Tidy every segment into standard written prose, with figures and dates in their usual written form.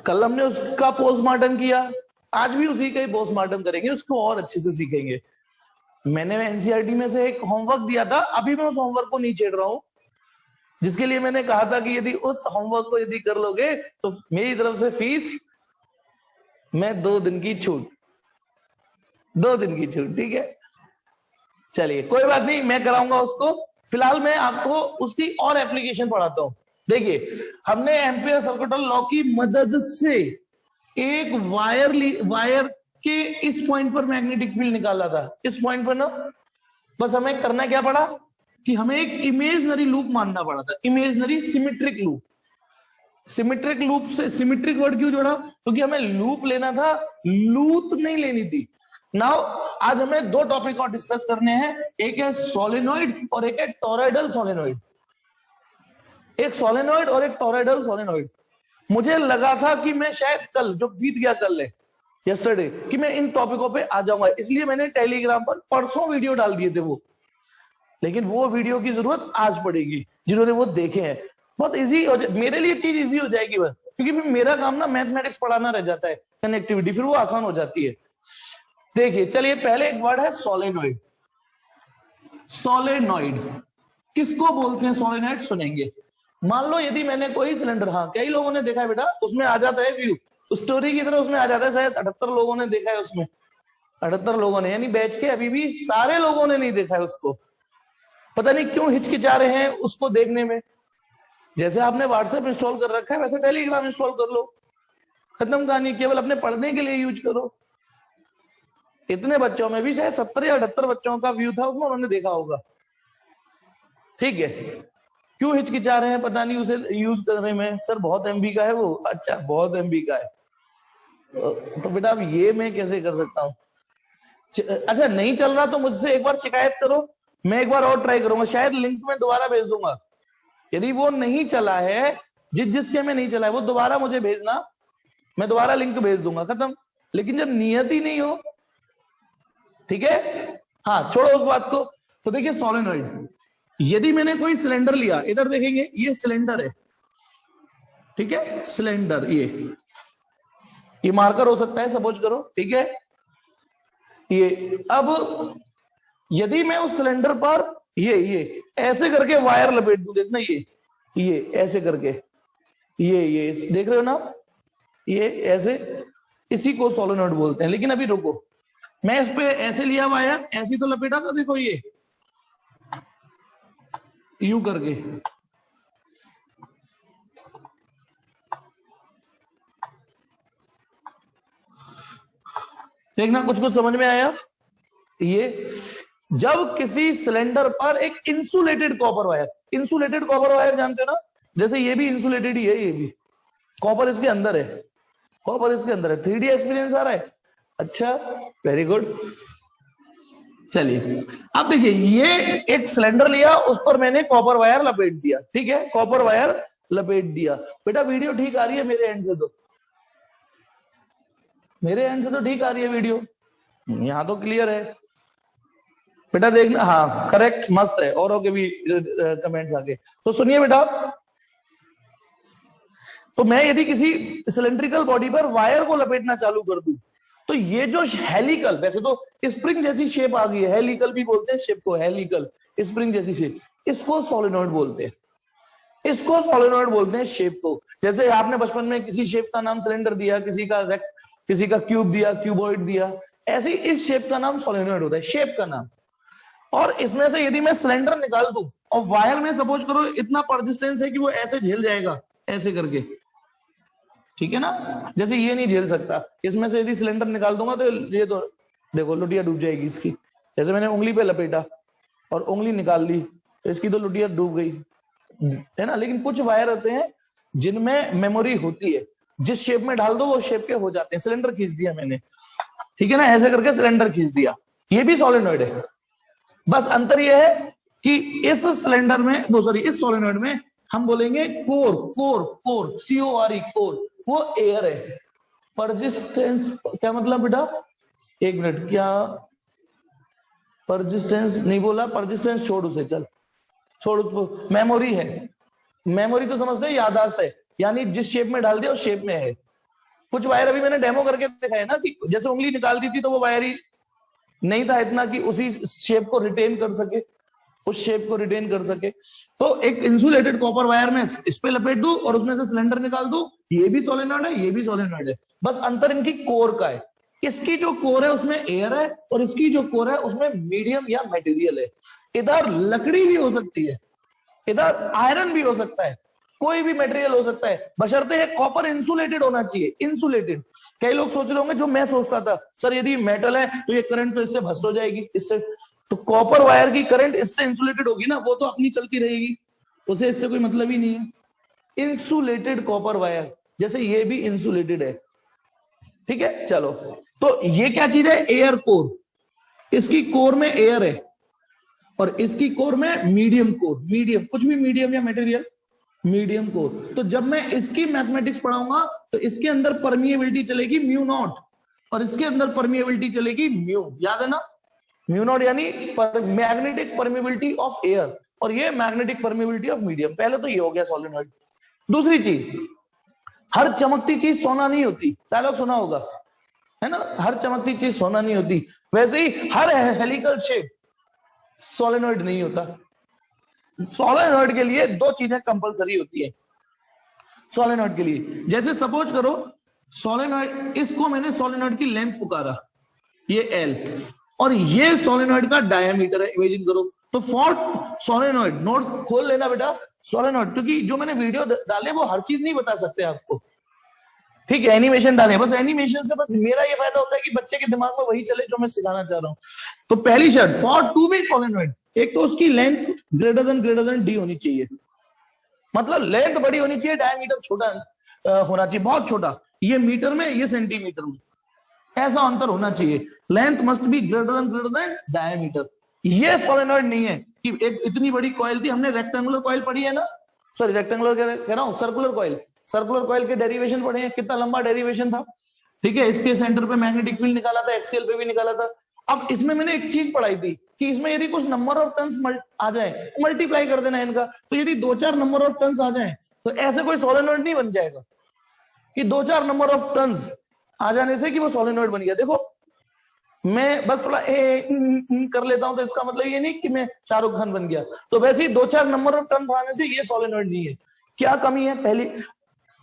कल हमने उसका पोस्टमार्टम किया, आज भी उसी का ही पोस्टमार्टम करेंगे, उसको और अच्छे से सीखेंगे। मैंने एनसीईआरटी में से एक होमवर्क दिया था, अभी मैं उस होमवर्क को नहीं छेड़ रहा हूं, जिसके लिए मैंने कहा था कि यदि उस होमवर्क को यदि कर लोगे तो मेरी तरफ से फीस, मैं 2 दिन की छूट, 2 दिन की छूट, ठीक है। चलिए कोई बात नहीं, मैं कराऊंगा उसको। फिलहाल मैं आपको उसकी और एप्लीकेशन पढ़ाता हूं। देखिए, हमने एम्पियर सर्किटल लॉ की मदद से एक वायर के इस पॉइंट पर मैग्नेटिक फील्ड निकाला था, इस पॉइंट पर ना। बस हमें करना क्या पड़ा कि हमें एक इमेजनरी लूप मानना पड़ा था, imaginary symmetric loop. Symmetric loop से सिमेट्रिक वर्ड क्यों जोड़ा? क्योंकि हमें लूप लेना था, लूप नहीं लेनी थी। नाउ आज हमें 2 टॉपिक और डिस्कस करने हैं, एक है सोलेनॉइड और एक है टॉरॉयडल सोलेनॉइड। एक सोलेनॉइड और एक टॉरॉयडल सोलेनॉइड। मुझे लगा था कि मैं शायद कल, जो बीत गया कल है, यस्टरडे, कि मैं इन टॉपिकों पे आ जाऊंगा, इसलिए मैंने टेलीग्राम पर परसों वीडियो डाल दिए थे वो। लेकिन वो वीडियो की जरूरत आज पड़ेगी, जिन्होंने वो देखे हैं। बहुत इजी हो जाए मेरे लिए, चीज इजी हो जाएगी बस, क्योंकि फिर मेरा काम ना मैथमेटिक्स पढ़ाना रह जाता है, कनेक्टिविटी, फिर वो आसान हो जाती है। देखिए, चलिए पहले एक वर्ड है सोलेनॉइड। सोलेनॉइड किसको बोलते हैं? सोलेनॉइड सुनेंगे। मान लो यदि मैंने कोई सिलेंडर, हाँ कई लोगों ने देखा है बेटा, उसमें आ जाता है व्यू, स्टोरी की तरह उसमें आ जाता है, शायद 78 लोगों ने देखा है उसमें, 78 लोगों ने, यानी बैच के अभी भी सारे लोगों ने नहीं देखा है उसको। पता नहीं क्यों हिचकिचा रहे हैं उसको देखने में। जैसे आपने व्हाट्सएप इंस्टॉल कर रखा है, वैसे टेलीग्राम इंस्टॉल कर लो, खत्म कहानी, केवल अपने पढ़ने के लिए यूज करो। इतने बच्चों में भी शायद 70 या 78 बच्चों का व्यू था उसमें, उन्होंने देखा होगा, ठीक है। क्यों हिचकिचा रहे हैं पता नहीं उसे यूज करने में? सर बहुत एमबी का है वो। अच्छा, बहुत एमबी का है, तो बेटा अब ये मैं कैसे कर सकता हूँ? अच्छा, नहीं चल रहा तो मुझसे एक बार शिकायत करो, मैं एक बार और ट्राई करूंगा, शायद लिंक में दोबारा भेज दूंगा। यदि वो नहीं चला है, जिसके में नहीं चला है, वो दोबारा मुझे भेजना, मैं दोबारा लिंक भेज दूंगा, खत्म। लेकिन जब नियत ही नहीं हो, ठीक है, हाँ छोड़ो उस बात को। तो देखिए सोलेनॉइड, यदि मैंने कोई सिलेंडर लिया, इधर देखेंगे ये सिलेंडर है, ठीक है, सिलेंडर, ये मार्कर हो सकता है, सपोज करो, ठीक है। ये अब यदि मैं उस सिलेंडर पर ये ऐसे करके वायर लपेट दूं, देखना ये ऐसे करके, ये देख रहे हो ना, ये ऐसे, इसी को सोलेनॉइड बोलते हैं। लेकिन अभी रुको, मैं इस पे ऐसे लिया वायर, ऐसे तो लपेटा था, देखो ये यूं करके, देखना कुछ कुछ समझ में आया? ये जब किसी सिलेंडर पर एक insulated copper wire, insulated copper wire जानते हो ना, जैसे ये भी इंसुलेटेड ही है, ये भी कॉपर इसके अंदर है, कॉपर इसके अंदर है। 3D एक्सपीरियंस आ रहा है? अच्छा, वेरी गुड। चलिए अब देखिए, ये एक सिलेंडर लिया, उस पर मैंने कॉपर वायर लपेट दिया, ठीक है, कॉपर वायर लपेट दिया। बेटा वीडियो ठीक आ रही है मेरे एंड से? तो मेरे एंड से तो ठीक आ रही है वीडियो, यहां तो क्लियर है बेटा, देखना, हाँ करेक्ट, मस्त है, औरों के भी कमेंट्स आगे। तो सुनिए बेटा, तो मैं यदि किसी सिलेंड्रिकल बॉडी पर वायर को लपेटना चालू कर दूं, तो ये जो हेलिकल, वैसे तो स्प्रिंग जैसी शेप आ गई है, हेलिकल भी बोलते हैं शेप को, हेलिकल स्प्रिंग जैसी शेप, इसको सोलेनॉइड बोलते हैं, इसको सोलेनॉइड बोलते हैं शेप को। जैसे आपने बचपन में किसी शेप का नाम सिलेंडर दिया, किसी का क्यूब दिया, क्यूबॉइड दिया, ऐसे ही इस शेप का नाम सोलेनॉइड होता है, शेप का नाम। और इसमें से यदि मैं सिलेंडर निकाल दूं और वायर में सपोज करो इतना परसिस्टेंस है कि वो ऐसे झेल जाएगा, ऐसे करके, ठीक है ना, जैसे ये नहीं झेल सकता, इसमें से यदि सिलेंडर निकाल दूंगा तो ये तो देखो लुटिया डूब जाएगी इसकी। जैसे मैंने उंगली पे लपेटा और उंगली निकाल ली, तो इसकी तो लुटिया डूब गई, है ना। लेकिन कुछ वायर होते हैं जिनमें मेमोरी होती है, जिस शेप में डाल दो वो शेप के हो जाते हैं। सिलेंडर खींच दिया मैंने, ठीक है ना, ऐसे करके सिलेंडर खींच दिया, ये भी सोलेनॉइड है। बस अंतर यह है कि इस सिलेंडर में, वो सॉरी, इस सोलेनॉइड में हम बोलेंगे core, core, core, CORE, core, वो एयर है। परसिस्टेंस क्या मतलब बेटा? एक मिनट, क्या परसिस्टेंस नहीं बोला? परसिस्टेंस छोड़ उसे, चल छोड़ उसको। मेमोरी है, मेमोरी तो समझते हैं, याददाश्त है, यानी जिस शेप में डाल दिया उस शेप में है। कुछ वायर अभी मैंने डेमो करके दिखाया ना कि जैसे उंगली निकाल दी थी तो वो वायर ही नहीं था इतना कि उसी शेप को रिटेन कर सके, उस शेप को रिटेन कर सके। तो एक इंसुलेटेड कॉपर वायर में इस पे लपेट दूं और उसमें से सिलेंडर निकाल दूं, ये भी सोलेनॉइड है, ये भी सोलेनॉइड है, बस अंतर इनकी कोर का है। इसकी जो कोर है उसमें एयर है और इसकी जो कोर है उसमें मीडियम या मटेरियल है। इधर लकड़ी भी हो सकती है, इधर आयरन भी हो सकता है, कोई भी मटेरियल हो सकता है, बशर्ते है कॉपर इंसुलेटेड होना चाहिए, इंसुलेटेड। कई लोग सोच रहे होंगे जो मैं सोचता था, सर यदि मेटल है तो ये करंट तो इससे भस्ट हो जाएगी, इससे तो कॉपर वायर की करंट इससे इंसुलेटेड होगी ना, वो तो अपनी चलती रहेगी, उसे इससे कोई मतलब ही नहीं है। इंसुलेटेड कॉपर वायर, जैसे ये भी इंसुलेटेड है, ठीक है। चलो, तो ये क्या चीज है, एयर कोर, इसकी कोर में एयर है और इसकी कोर में मीडियम कोर, मीडियम कुछ भी मीडियम या मटेरियल, मीडियम कोर। तो जब मैं इसकी मैथमेटिक्स पढ़ाऊंगा तो इसके अंदर परमिएबिलिटी चलेगी म्यू नॉट और इसके अंदर परमिएबिलिटी चलेगी म्यू, याद है ना, म्यू नॉट यानी मैग्नेटिक परमिएबिलिटी ऑफ एयर और ये मैग्नेटिक परमिएबिलिटी ऑफ मीडियम। पहले तो ये हो गया सॉलिनॉइड। दूसरी चीज, हर चमकती चीज सोना नहीं होती, डायलॉग सुना होगा है ना, हर चमकती चीज सोना नहीं होती। वैसे ही हर हेलिकल शेप सोलेनॉइड नहीं होता। सोलेनॉइड के लिए दो चीजें कंपलसरी होती है सोलेनॉइड के लिए। जैसे सपोज करो सोलेनॉइड, इसको मैंने सोलेनॉइड की लेंथ पुकारा, ये एल, और ये सोलेनॉइड का डायमीटर है, इमेजिन करो। तो फॉर सोलेनॉइड, नोट्स खोल लेना बेटा, सोलेनॉइड, क्योंकि जो मैंने वीडियो डाले वो हर चीज नहीं बता सकते आपको, ठीक है, एनिमेशन डाले, बस एनिमेशन से बस मेरा ये फायदा होता है कि बच्चे के दिमाग में वही चले जो मैं सिखाना चाह रहा हूं। तो पहली शर्त फॉर टू बी सोलेनॉइड, एक तो उसकी लेंथ ग्रेटर देन डी होनी चाहिए, मतलब लेंथ बड़ी होनी चाहिए, डायमीटर छोटा होना चाहिए, बहुत छोटा, ये मीटर में ये सेंटीमीटर में, ऐसा अंतर होना चाहिए। Length must be greater than diameter. ये सोलेनॉइड नहीं है कि एक इतनी बड़ी कॉइल थी, हमने रेक्टेंगुलर कॉइल पढ़ी है ना, सॉरी रेक्टेंगुलर कह रहा हूं, सर्कुलर कॉइल, सर्कुलर कॉइल के डेरिवेशन पढ़े हैं, कितना लंबा डेरिवेशन था, ठीक है। इसके सेंटर पे मैग्नेटिक फील्ड निकाला था, एक्सियल पे भी निकाला था। अब इसमें मैंने एक चीज पढ़ाई थी कि इसमें यदि कुछ नंबर ऑफ टन्स आ जाए, मल्टीप्लाई कर देना इनका, तो यदि 2-4 नंबर ऑफ टन्स आ जाए तो ऐसे कोई सोलेनॉइड नहीं बन जाएगा कि 2-4 नंबर ऑफ टन्स आ जाने से कि वो सोलेनॉइड बन गया। देखो मैं बस थोड़ा कर लेता हूं तो इसका मतलब ये नहीं कि मैं शाहरुख खान बन गया, तो वैसे ही 2-4 नंबर ऑफ टन आने से ये सोलेनॉइड नहीं है। क्या कमी है, पहली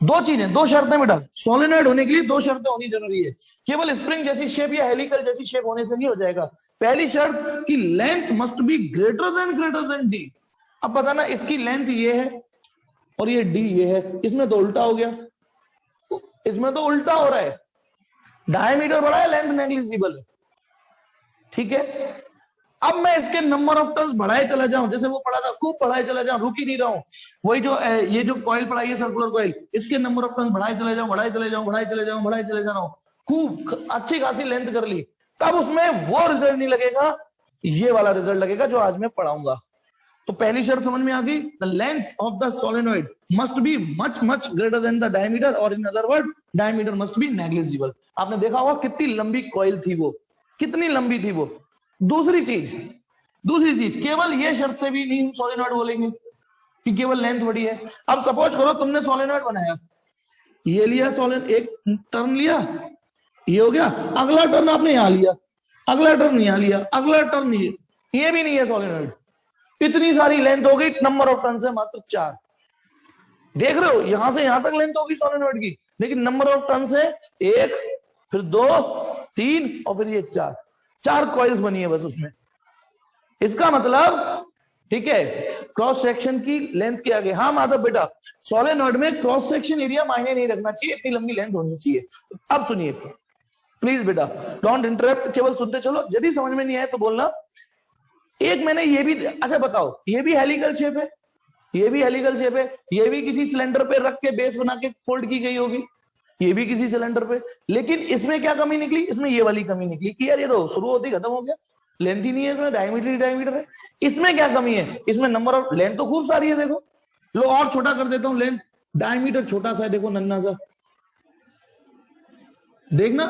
दो चीजें, दो शर्तें बेटा, सोलेनॉइड होने के लिए दो शर्तें होनी जरूरी है, केवल स्प्रिंग जैसी शेप या हेलिकल जैसी शेप होने से नहीं हो जाएगा। पहली शर्त कि length must be greater than D. अब पता ना, इसकी लेंथ ये है और ये डी ये है, इसमें तो उल्टा हो गया, इसमें तो उल्टा हो रहा है, डायमीटर बड़ा है, लेंथ नेग्लिजिबल है, ठीक है। अब मैं इसके नंबर ऑफ टर्न्स बढ़ाए चला जाऊं, जैसे वो पढ़ा था खूब बढ़ाए चला जाऊं, रुक ही नहीं रहा हूं, वही जो ये जो कॉइल पढ़ाई है सर्कुलर कॉइल, इसके नंबर ऑफ टर्न्स बढ़ाए चले जाऊं, बढ़ाए चले जाऊं, बढ़ाए चले जाऊं, बढ़ाए चले जा रहा हूं, खूब अच्छी खासी लेंथ कर ली, तब उसमें वो रिजल्ट नहीं लगेगा, ये वाला रिजल्ट लगेगा जो आज मैं पढ़ाऊंगा। तो पहली शर्त समझ में आ गई, the length of the solenoid must be much greater than the diameter, और in other word diameter must be negligible. आपने देखा होगा कितनी लंबी कॉइल थी वो, कितनी लंबी थी वो। दूसरी चीज केवल ये शर्त से भी नहीं सोलेनॉइड बोलेंगे कि केवल लेंथ बड़ी है। अब सपोज करो तुमने सोलेनॉइड बनाया, ये लिया सोलेनॉइड, एक टर्न लिया, ये हो गया, अगला टर्न आपने यहां लिया, अगला टर्न यहां लिया, अगला टर्न ये भी नहीं है सोलेनॉइड। इतनी सारी लेंथ हो गई, नंबर ऑफ टर्न से मात्र 4। देख रहे हो, यहां से यहां तक लेंथ होगी सोलेनॉइड की, लेकिन नंबर ऑफ टर्न से 1, फिर 2, 3 और फिर ये 4 कॉइल्स बनी है बस उसमें। इसका मतलब, ठीक है, क्रॉस सेक्शन की लेंथ के आगे, हाँ माधव बेटा, सोलेनॉइड में क्रॉस सेक्शन एरिया मायने नहीं रखना चाहिए, इतनी लंबी लेंथ होनी चाहिए। अब सुनिए प्लीज बेटा, डोंट इंटरप्ट, केवल सुनते चलो, यदि समझ में नहीं आए तो बोलना। एक मैंने ये भी, अच्छा बताओ, ये भी हेलिकल शेप है, ये भी हेलिकल शेप है, ये भी किसी सिलेंडर पे रख के बेस बना के फोल्ड की गई होगी, ये भी किसी सिलेंडर पे, लेकिन इसमें क्या कमी निकली, इसमें ये वाली कमी निकली कि यार ये तो शुरू होती खत्म हो गया, लेंथ ही नहीं है इसमें, डायमीटर है। इसमें क्या कमी है, इसमें नंबर ऑफ लेंथ तो खूब सारी है, देखो लो और छोटा कर देता हूं लेंथ, डायमीटर छोटा सा है, देखो नन्ना सा, देखना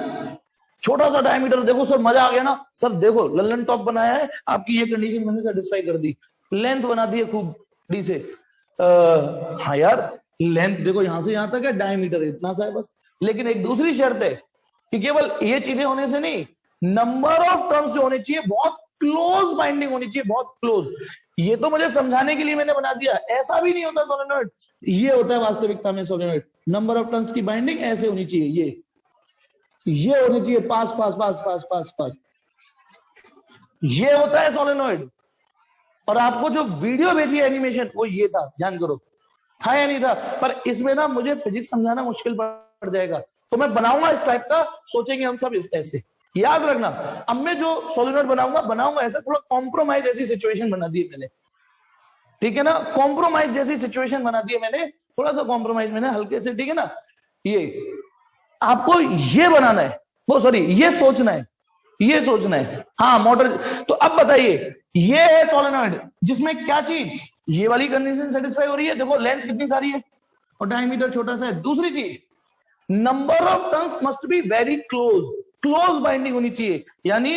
छोटा सा डायमीटर, देखो सर मजा आ गया ना सर, देखो लल्लन टॉप बनाया है, आपकी ये कंडीशन मैंने सेटिस्फाई कर दी, लेंथ बना दी है खूब डी से। हाँ यार, लेंथ देखो यहां से यहां तक है, डायमीटर इतना सा है बस। लेकिन एक दूसरी शर्त है कि केवल ये चीजें होने से नहीं, नंबर ऑफ टर्न्स जो होने चाहिए बहुत क्लोज बाइंडिंग होनी चाहिए, बहुत क्लोज। ये तो मुझे समझाने के लिए मैंने बना दिया, ऐसा भी नहीं होता सोलेनॉइड, ये होता है वास्तविकता में सोलेनॉइड। नंबर ऑफ टर्न्स की बाइंडिंग ऐसे होनी चाहिए, ये होनी चाहिए, पास पास पास पास पास पास, ये होता है सोलेनॉइड। और आपको जो वीडियो भेजी एनिमेशन वो ये था, ध्यान करो, था या नहीं था? पर इसमें ना मुझे फिजिक्स समझाना मुश्किल पड़ जाएगा, तो मैं बनाऊंगा इस टाइप का, सोचेंगे हम सब ऐसे। याद रखना, अब मैं जो सोलेनॉइड बनाऊंगा ऐसा, थोड़ा कॉम्प्रोमाइज जैसी सिचुएशन बना दी है मैंने, ठीक है ना? कॉम्प्रोमाइज जैसी सिचुएशन बना दी है मैंने, थोड़ा सा कॉम्प्रोमाइज मैंने हल्के से, ठीक है ना? ये आपको ये बनाना है, वो सॉरी ये सोचना है, ये सोचना है। हाँ मोटर, तो अब बताइए, ये है सोलेनॉइड जिसमें क्या चीज, ये वाली कंडीशन सेटिस्फाई हो रही है, देखो लेंथ कितनी सारी है और डायमीटर छोटा सा है। दूसरी चीज, number of turns must be very close, close binding होनी चाहिए, यानी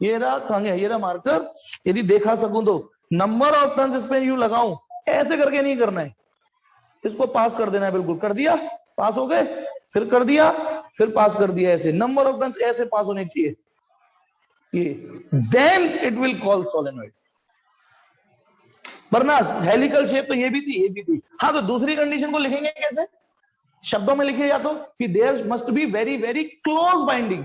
ये रहा, कहां गया ये रहा मार्कर, यदि देखा सकूं तो नंबर ऑफ टर्न्स इस पे यूं लगाऊं, ऐसे करके नहीं करना है, इसको पास कर देना है, बिल्कुल कर दिया, पास हो गए, फिर कर दिया, फिर पास कर दिया, ऐसे नंबर ऑफ टर्न्स ऐसे पास होने चाहिए ये, then it will call solenoid. वरना हेलिकल शेप तो ये भी थी, ये भी थी। हाँ, तो दूसरी कंडीशन को लिखेंगे कैसे, शब्दों में लिखे, या तो कि there must be very very close binding,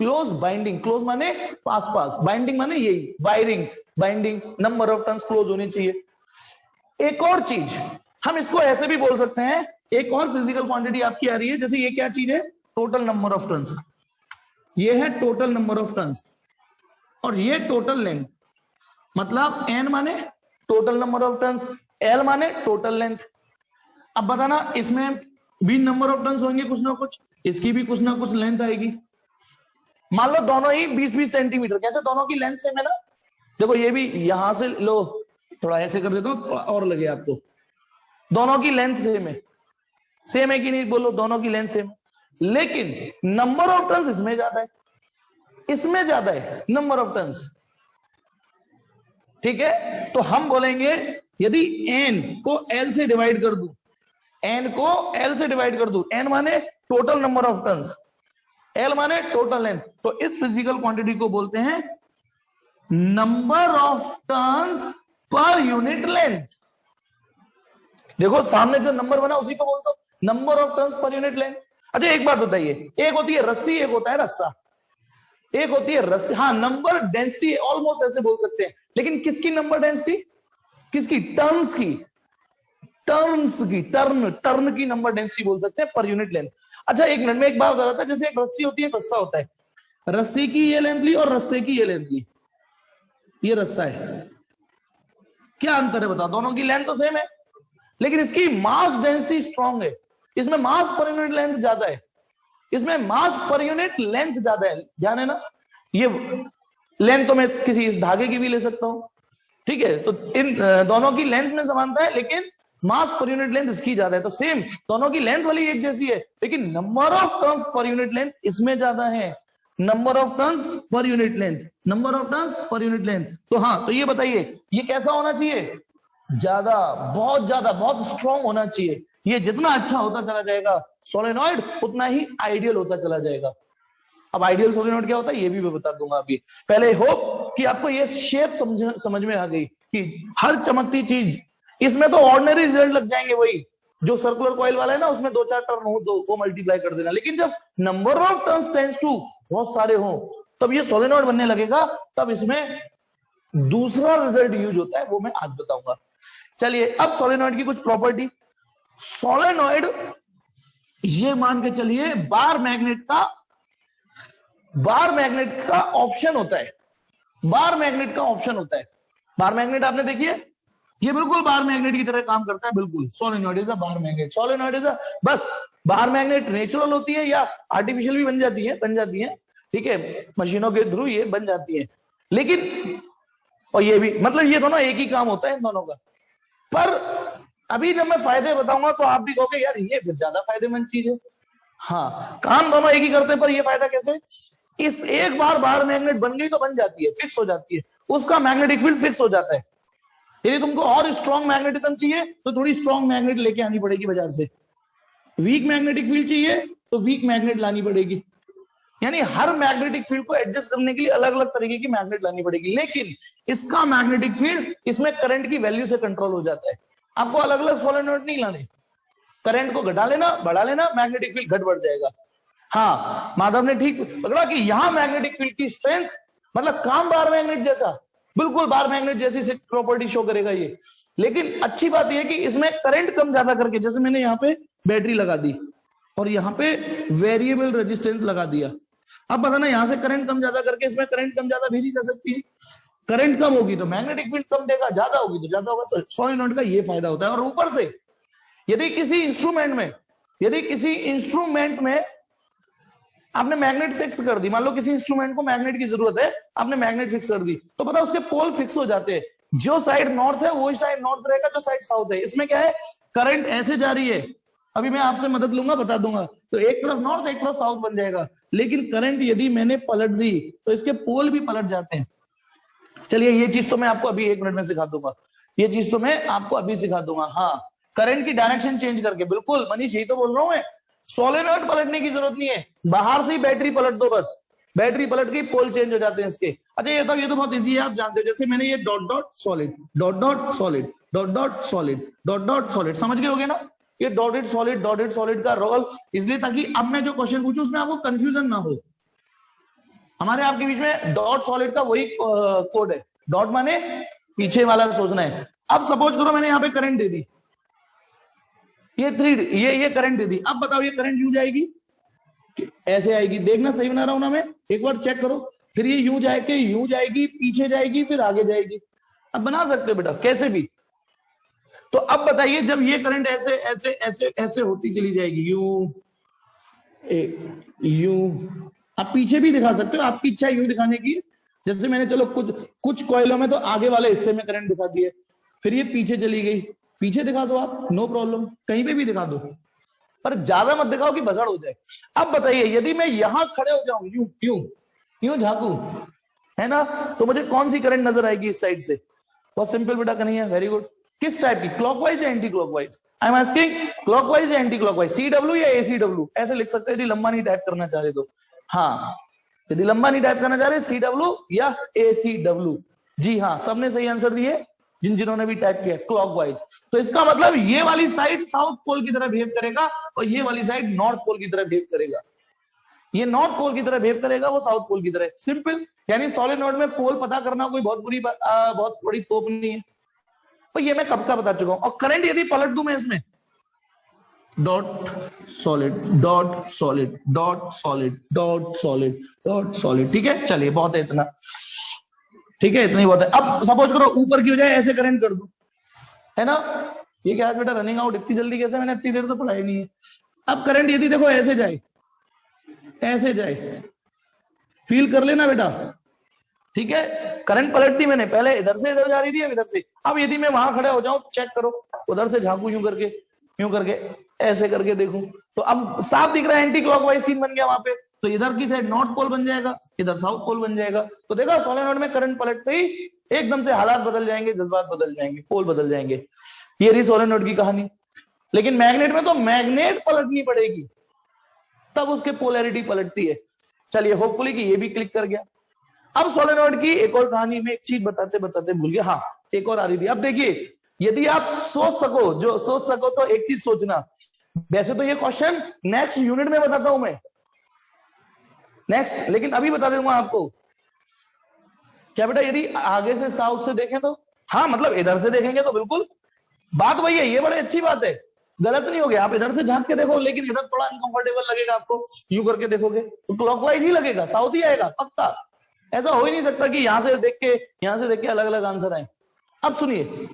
close binding, close माने पास पास, बाइंडिंग माने यही wiring, binding, number of turns close होनी चाहिए। एक और चीज हम इसको ऐसे भी बोल सकते हैं, एक और फिजिकल क्वांटिटी आपकी आ रही है, जैसे ये क्या चीज है, टोटल नंबर ऑफ टर्न्स, ये है टोटल नंबर ऑफ टर्न्स, और ये टोटल लेंथ, मतलब एन माने total number of turns, L माने टोटल लेंथ। अब बताना, इसमें भी नंबर ऑफ टर्न्स होंगे कुछ ना कुछ, इसकी भी कुछ ना कुछ लेंथ आएगी। मान लो दोनों ही 20-20 सेंटीमीटर, कैसे दोनों की लेंथ सेम है ना, देखो ये भी यहां से लो, थोड़ा ऐसे कर देता हूं और लगे आपको, दोनों की लेंथ सेम है, सेम है कि नहीं बोलो, दोनों की लेंथ सेम, लेकिन नंबर ऑफ टर्न्स इसमें ज्यादा है, इसमें ज्यादा है नंबर ऑफ टर्न्स, ठीक है? तो हम बोलेंगे यदि n को l से डिवाइड कर दूं, n को l से डिवाइड कर दूं, n माने total number of turns, l माने टोटल लेंथ, तो इस फिजिकल क्वांटिटी को बोलते हैं number of turns per unit length. देखो सामने जो नंबर बना उसी को बोलते हो number of turns per unit length. अच्छा एक बात बताइए, एक होती है रस्सी, एक होता है रस्सा, एक होती है रस्सी, हाँ नंबर डेंसिटी ऑलमोस्ट ऐसे बोल सकते हैं, लेकिन किसकी नंबर डेंसिटी, किसकी, टर्न्स की, टर्न्स की, टर्न की नंबर डेंसिटी बोल सकते हैं पर यूनिट लेंथ। अच्छा एक मिनट में एक बात बता रहा था, जैसे एक रस्सी होती है, एक रस्सा होता है, रस्सी की ये लेंथ ली और रस्से की ये लेंथ ली, ये रस्सा है, क्या अंतर है बताओ? दोनों की लेंथ तो सेम है, लेकिन इसकी मास डेंसिटी स्ट्रांग है, इसमें मास पर यूनिट लेंथ ज्यादा है, इसमें मास पर यूनिट लेंथ ज्यादा है, ध्यान है ना? ये लेंथ तो मैं किसी इस धागे की भी ले सकता हूं, ठीक है? तो इन दोनों की लेंथ में समानता है, लेकिन मास पर यूनिट लेंथ इसकी ज्यादा है, तो सेम दोनों की लेंथ वाली एक जैसी है, लेकिन number of turns per unit length इसमें ज्यादा है, number of turns per unit length, number of turns per unit length. तो हाँ, तो ये बताइए ये कैसा होना चाहिए, ज्यादा, बहुत स्ट्रांग होना चाहिए। ये जितना अच्छा होता चला जाएगा सोलेनॉइड, उतना ही आइडियल होता चला जाएगा। अब आइडियल सोलेनॉइड क्या होता है ये भी मैं बता दूंगा अभी, पहले होप कि आपको ये शेप समझ में आ गई कि हर चमकती चीज, इसमें तो ऑर्डिनरी रिजल्ट लग जाएंगे, वही जो सर्कुलर कॉइल वाला है ना, उसमें 2-4 टर्न हो तो वो मल्टीप्लाई कर देना, लेकिन जब number of turns tends to बहुत सारे हो तब ये सोलेनॉइड बनने लगेगा, तब इसमें दूसरा रिजल्ट यूज होता है, वो मैं आज बताऊंगा। चलिए अब सोलेनॉइड की कुछ प्रॉपर्टी, सोलेनॉइड ये मान के चलिए बार मैग्नेट का ऑप्शन होता है, बार मैग्नेट का ऑप्शन होता है। बार मैग्नेट आपने देखिए, ये बिल्कुल बार मैग्नेट की तरह काम करता है, बिल्कुल solenoid is a bar magnet, solenoid is a, बस बार मैग्नेट नेचुरल होती है या आर्टिफिशियल भी बन जाती है, ठीक है, मशीनों के थ्रू ये बन जाती है, लेकिन और ये भी, मतलब ये दोनों एक ही काम होता है इन दोनों का। पर अभी जब मैं फायदे बताऊंगा तो आप भी कहोगे यार ये फिर ज्यादा फायदेमंद चीज है। हाँ, काम दोनों एक ही करते हैं, पर ये फायदा कैसे, इस एक बार बार मैग्नेट बन गई तो बन जाती है, फिक्स हो जाती है, उसका मैग्नेटिक फील्ड फिक्स हो जाता है, यदि तुमको और स्ट्रॉन्ग मैग्नेटिज्म चाहिए तो थोड़ी स्ट्रॉन्ग मैग्नेट लेके आनी पड़ेगी बाजार से, वीक मैग्नेटिक फील्ड चाहिए तो वीक मैग्नेट लानी पड़ेगी। यानी हर मैग्नेटिक फील्ड को एडजस्ट करने के लिए अलग अलग तरीके की मैग्नेट लानी पड़ेगी। लेकिन इसका मैग्नेटिक फील्ड इसमें करंट की वैल्यू से कंट्रोल हो जाता है। आपको अलग अलग सोलेनोइड नहीं लाने, करंट को घटा लेना बढ़ा लेना, मैग्नेटिक फील्ड घट बढ़ जाएगा। हाँ, माधव ने ठीक पकड़ा कि यहां मैग्नेटिक फील्ड की स्ट्रेंथ मतलब काम बार मैग्नेट जैसा, बिल्कुल बार मैग्नेट जैसी प्रॉपर्टी शो करेगा ये। लेकिन अच्छी बात यह है कि इसमें करंट कम ज्यादा करके, जैसे मैंने यहाँ पे बैटरी लगा दी और यहाँ पे वेरिएबल रेजिस्टेंस लगा दिया। अब पता ना यहां से करंट कम ज्यादा करके इसमें करंट कम ज्यादा भेजी जा सकती है। करंट कम होगी तो मैग्नेटिक फील्ड कम देगा, ज्यादा होगी तो ज्यादा होगा। तो सोलेनोइड का ये फायदा होता है। और ऊपर से यदि किसी इंस्ट्रूमेंट में आपने मैग्नेट फिक्स कर दी, मान लो किसी इंस्ट्रूमेंट को मैग्नेट की जरूरत है, आपने मैग्नेट फिक्स कर दी, तो पता उसके पोल फिक्स हो जाते हैं। जो साइड नॉर्थ है वो साइड नॉर्थ रहेगा, जो साइड साउथ है। इसमें क्या है, करंट ऐसे जा रही है, अभी मैं आपसे मदद लूंगा बता दूंगा, तो एक तरफ नॉर्थ एक तरफ साउथ बन जाएगा। लेकिन करंट यदि मैंने पलट दी तो इसके पोल भी पलट जाते हैं। चलिए ये चीज तो मैं आपको अभी 1 मिनट में सिखा दूंगा, ये चीज तो मैं आपको अभी सिखा दूंगा। हाँ, करंट की डायरेक्शन चेंज करके, बिल्कुल मनीष यही तो बोल रहा हूं मैं। सोलेनोइड पलटने की जरूरत नहीं है, बाहर से ही बैटरी पलट दो बस, बैटरी पलट के पोल चेंज हो जाते हैं इसके। अच्छा ये तो बहुत इजी है, आप जानते हो। जैसे मैंने ये dot dot solid, dot dot solid, dot dot solid, dot dot solid, समझ गए होगे ना। ये डॉटेड सॉलिड का रोल इसलिए ताकि अब मैं जो क्वेश्चन पूछूं उसमें आपको कंफ्यूजन ना हो। हमारे आपके बीच में डॉट सॉलिड का वही कोड है, डॉट माने पीछे वाला सोचना है। अब सपोज करो मैंने यहाँ पे करंट दे दी, ये करंट दे दी। अब बताओ ये करंट यूं जाएगी, ऐसे आएगी, देखना सही बना रहा हूं ना मैं, एक बार चेक करो। फिर ये यूं जाएगी, पीछे जाएगी, फिर आगे जाएगी। अब बना सकते हो बेटा कैसे भी। तो अब बताइए जब ये करंट ऐसे ऐसे ऐसे ऐसे होती चली जाएगी, यूं आप पीछे भी दिखा सकते हो, आपकी इच्छा यूं दिखाने की। जैसे मैंने चलो कुछ कॉइलों में तो आगे वाले हिस्से में करंट दिखा दिए, फिर ये पीछे चली गई, पीछे दिखा दो आप, नो प्रॉब्लम, कहीं पे भी दिखा दो, पर ज्यादा मत दिखाओ कि भसड़ हो जाए। अब बताइए यदि मैं यहां खड़े हो जाऊं, यूं यूं यूं झांकू, है ना, तो मुझे कौन सी करंट नजर आएगी इस साइड से। बहुत सिंपल बेटा कन्हैया, वेरी गुड। किस टाइप की, क्लॉकवाइज या anti clockwise? I am asking clockwise या एंटी क्लॉकवाइज, CW या ACW, ऐसे लिख सकते हैं यदि लंबा नहीं टाइप करना चाह रहे तो। हाँ, यदि लंबा नहीं टाइप करना चाह रहे CW या ACW। जी हाँ, सबने सही आंसर दिए जिन्होंने भी टाइप किया क्लॉकवाइज। तो इसका मतलब ये वाली साइड साउथ पोल की तरह बिहेव करेगा और ये वाली साइड नॉर्थ पोल की तरह बिहेव करेगा। ये नॉर्थ पोल की तरह बिहेव करेगा, वो साउथ पोल की तरह। सिंपल, यानी सोलेनोइड में पोल पता करना कोई बहुत बड़ी तोप नहीं है। तो ये मैं कब का बता चुका हूं। और करंट यदि पलट दूं मैं इसमें, dot solid, dot solid, dot solid, dot solid, dot solid, ठीक है। चलिए बहुत है इतना, ठीक है, इतना ही बहुत है। अब सपोज करो ऊपर की हो जाए, ऐसे करंट कर दो, है ना। ये क्या है बेटा, रनिंग आउट इतनी जल्दी कैसे, मैंने इतनी देर तो पढ़ाई नहीं है। अब करंट यदि देखो ऐसे जाए, ऐसे जाए, फील कर लेना बेटा, ठीक है। करंट पलट दी मैंने, पहले इधर से इधर जा रही थी, अब इधर से। अब यदि मैं वहां खड़े हो जाऊं, चेक करो, उधर से झांकू यूं करके ऐसे करके देखूं, तो अब साफ दिख रहा है एंटी क्लॉकवाइज सीन बन गया वहां पे। तो इधर की साइड नॉर्थ पोल बन जाएगा, इधर साउथ पोल बन जाएगा। तो देखा सोलेनोइड में करंट पलटते ही एकदम से हालात बदल जाएंगे, जज्बात बदल जाएंगे, पोल बदल जाएंगे। ये रही सोलेनोइड की कहानी। लेकिन मैग्नेट में तो मैग्नेट पलटनी पड़ेगी, तब उसके पोलैरिटी पलटती है। चलिए होपफुली कि ये भी क्लिक कर गया। अब सोलेनोइड की एक और कहानी में एक चीज बताते बताते भूल गया, हाँ एक और आ रही थी। अब देखिए यदि आप सोच सको तो एक चीज सोचना, वैसे तो ये क्वेश्चन नेक्स्ट यूनिट में बताता हूं मैं, नेक्स्ट, लेकिन अभी बता दूंगा आपको। क्या बेटा, यदि आगे से साउथ से देखें तो, हाँ मतलब इधर से देखेंगे तो बिल्कुल बात वही है, ये बड़ी अच्छी बात है, गलत नहीं हो गया। आप इधर से झांक के देखो, लेकिन इधर थोड़ा अनकंफर्टेबल लगेगा आपको, यूं करके देखोगे तो क्लॉकवाइज ही लगेगा, साउथ ही आएगा पक्का। ऐसा हो ही नहीं सकता कि यहां से देख के अलग अलग आंसर आए। अब सुनिए,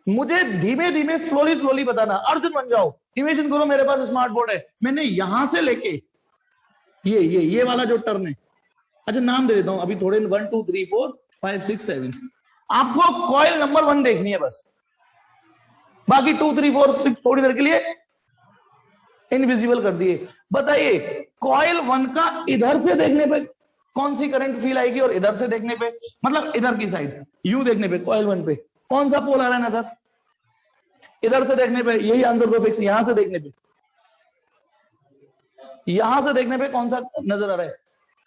मुझे धीमे धीमे स्लोली बताना। अर्जुन बन जाओ, इमेजिन करो मेरे पास स्मार्ट बोर्ड है, मैंने यहां से लेके ये वाला जो टर्न है, अच्छा नाम दे देता हूं अभी थोड़े, 1 2 3 4 5 6 7, आपको कॉइल नंबर 1 देखनी है बस, बाकी 2 3 4 6 थोड़ी देर के लिए इनविजिबल कर दिए। बताइए कॉइल 1 का इधर से देखने पे कौन सी करंट फील आएगी और इधर से देखने पे, मतलब इधर की साइड यूं देखने पे कॉइल 1 पे कौन सा पोल आ रहा है नजर? इधर से देखने पे यही आंसर को फिक्स, यहां से देखने पे, यहां से देखने पे कौन सा नजर आ रहा है?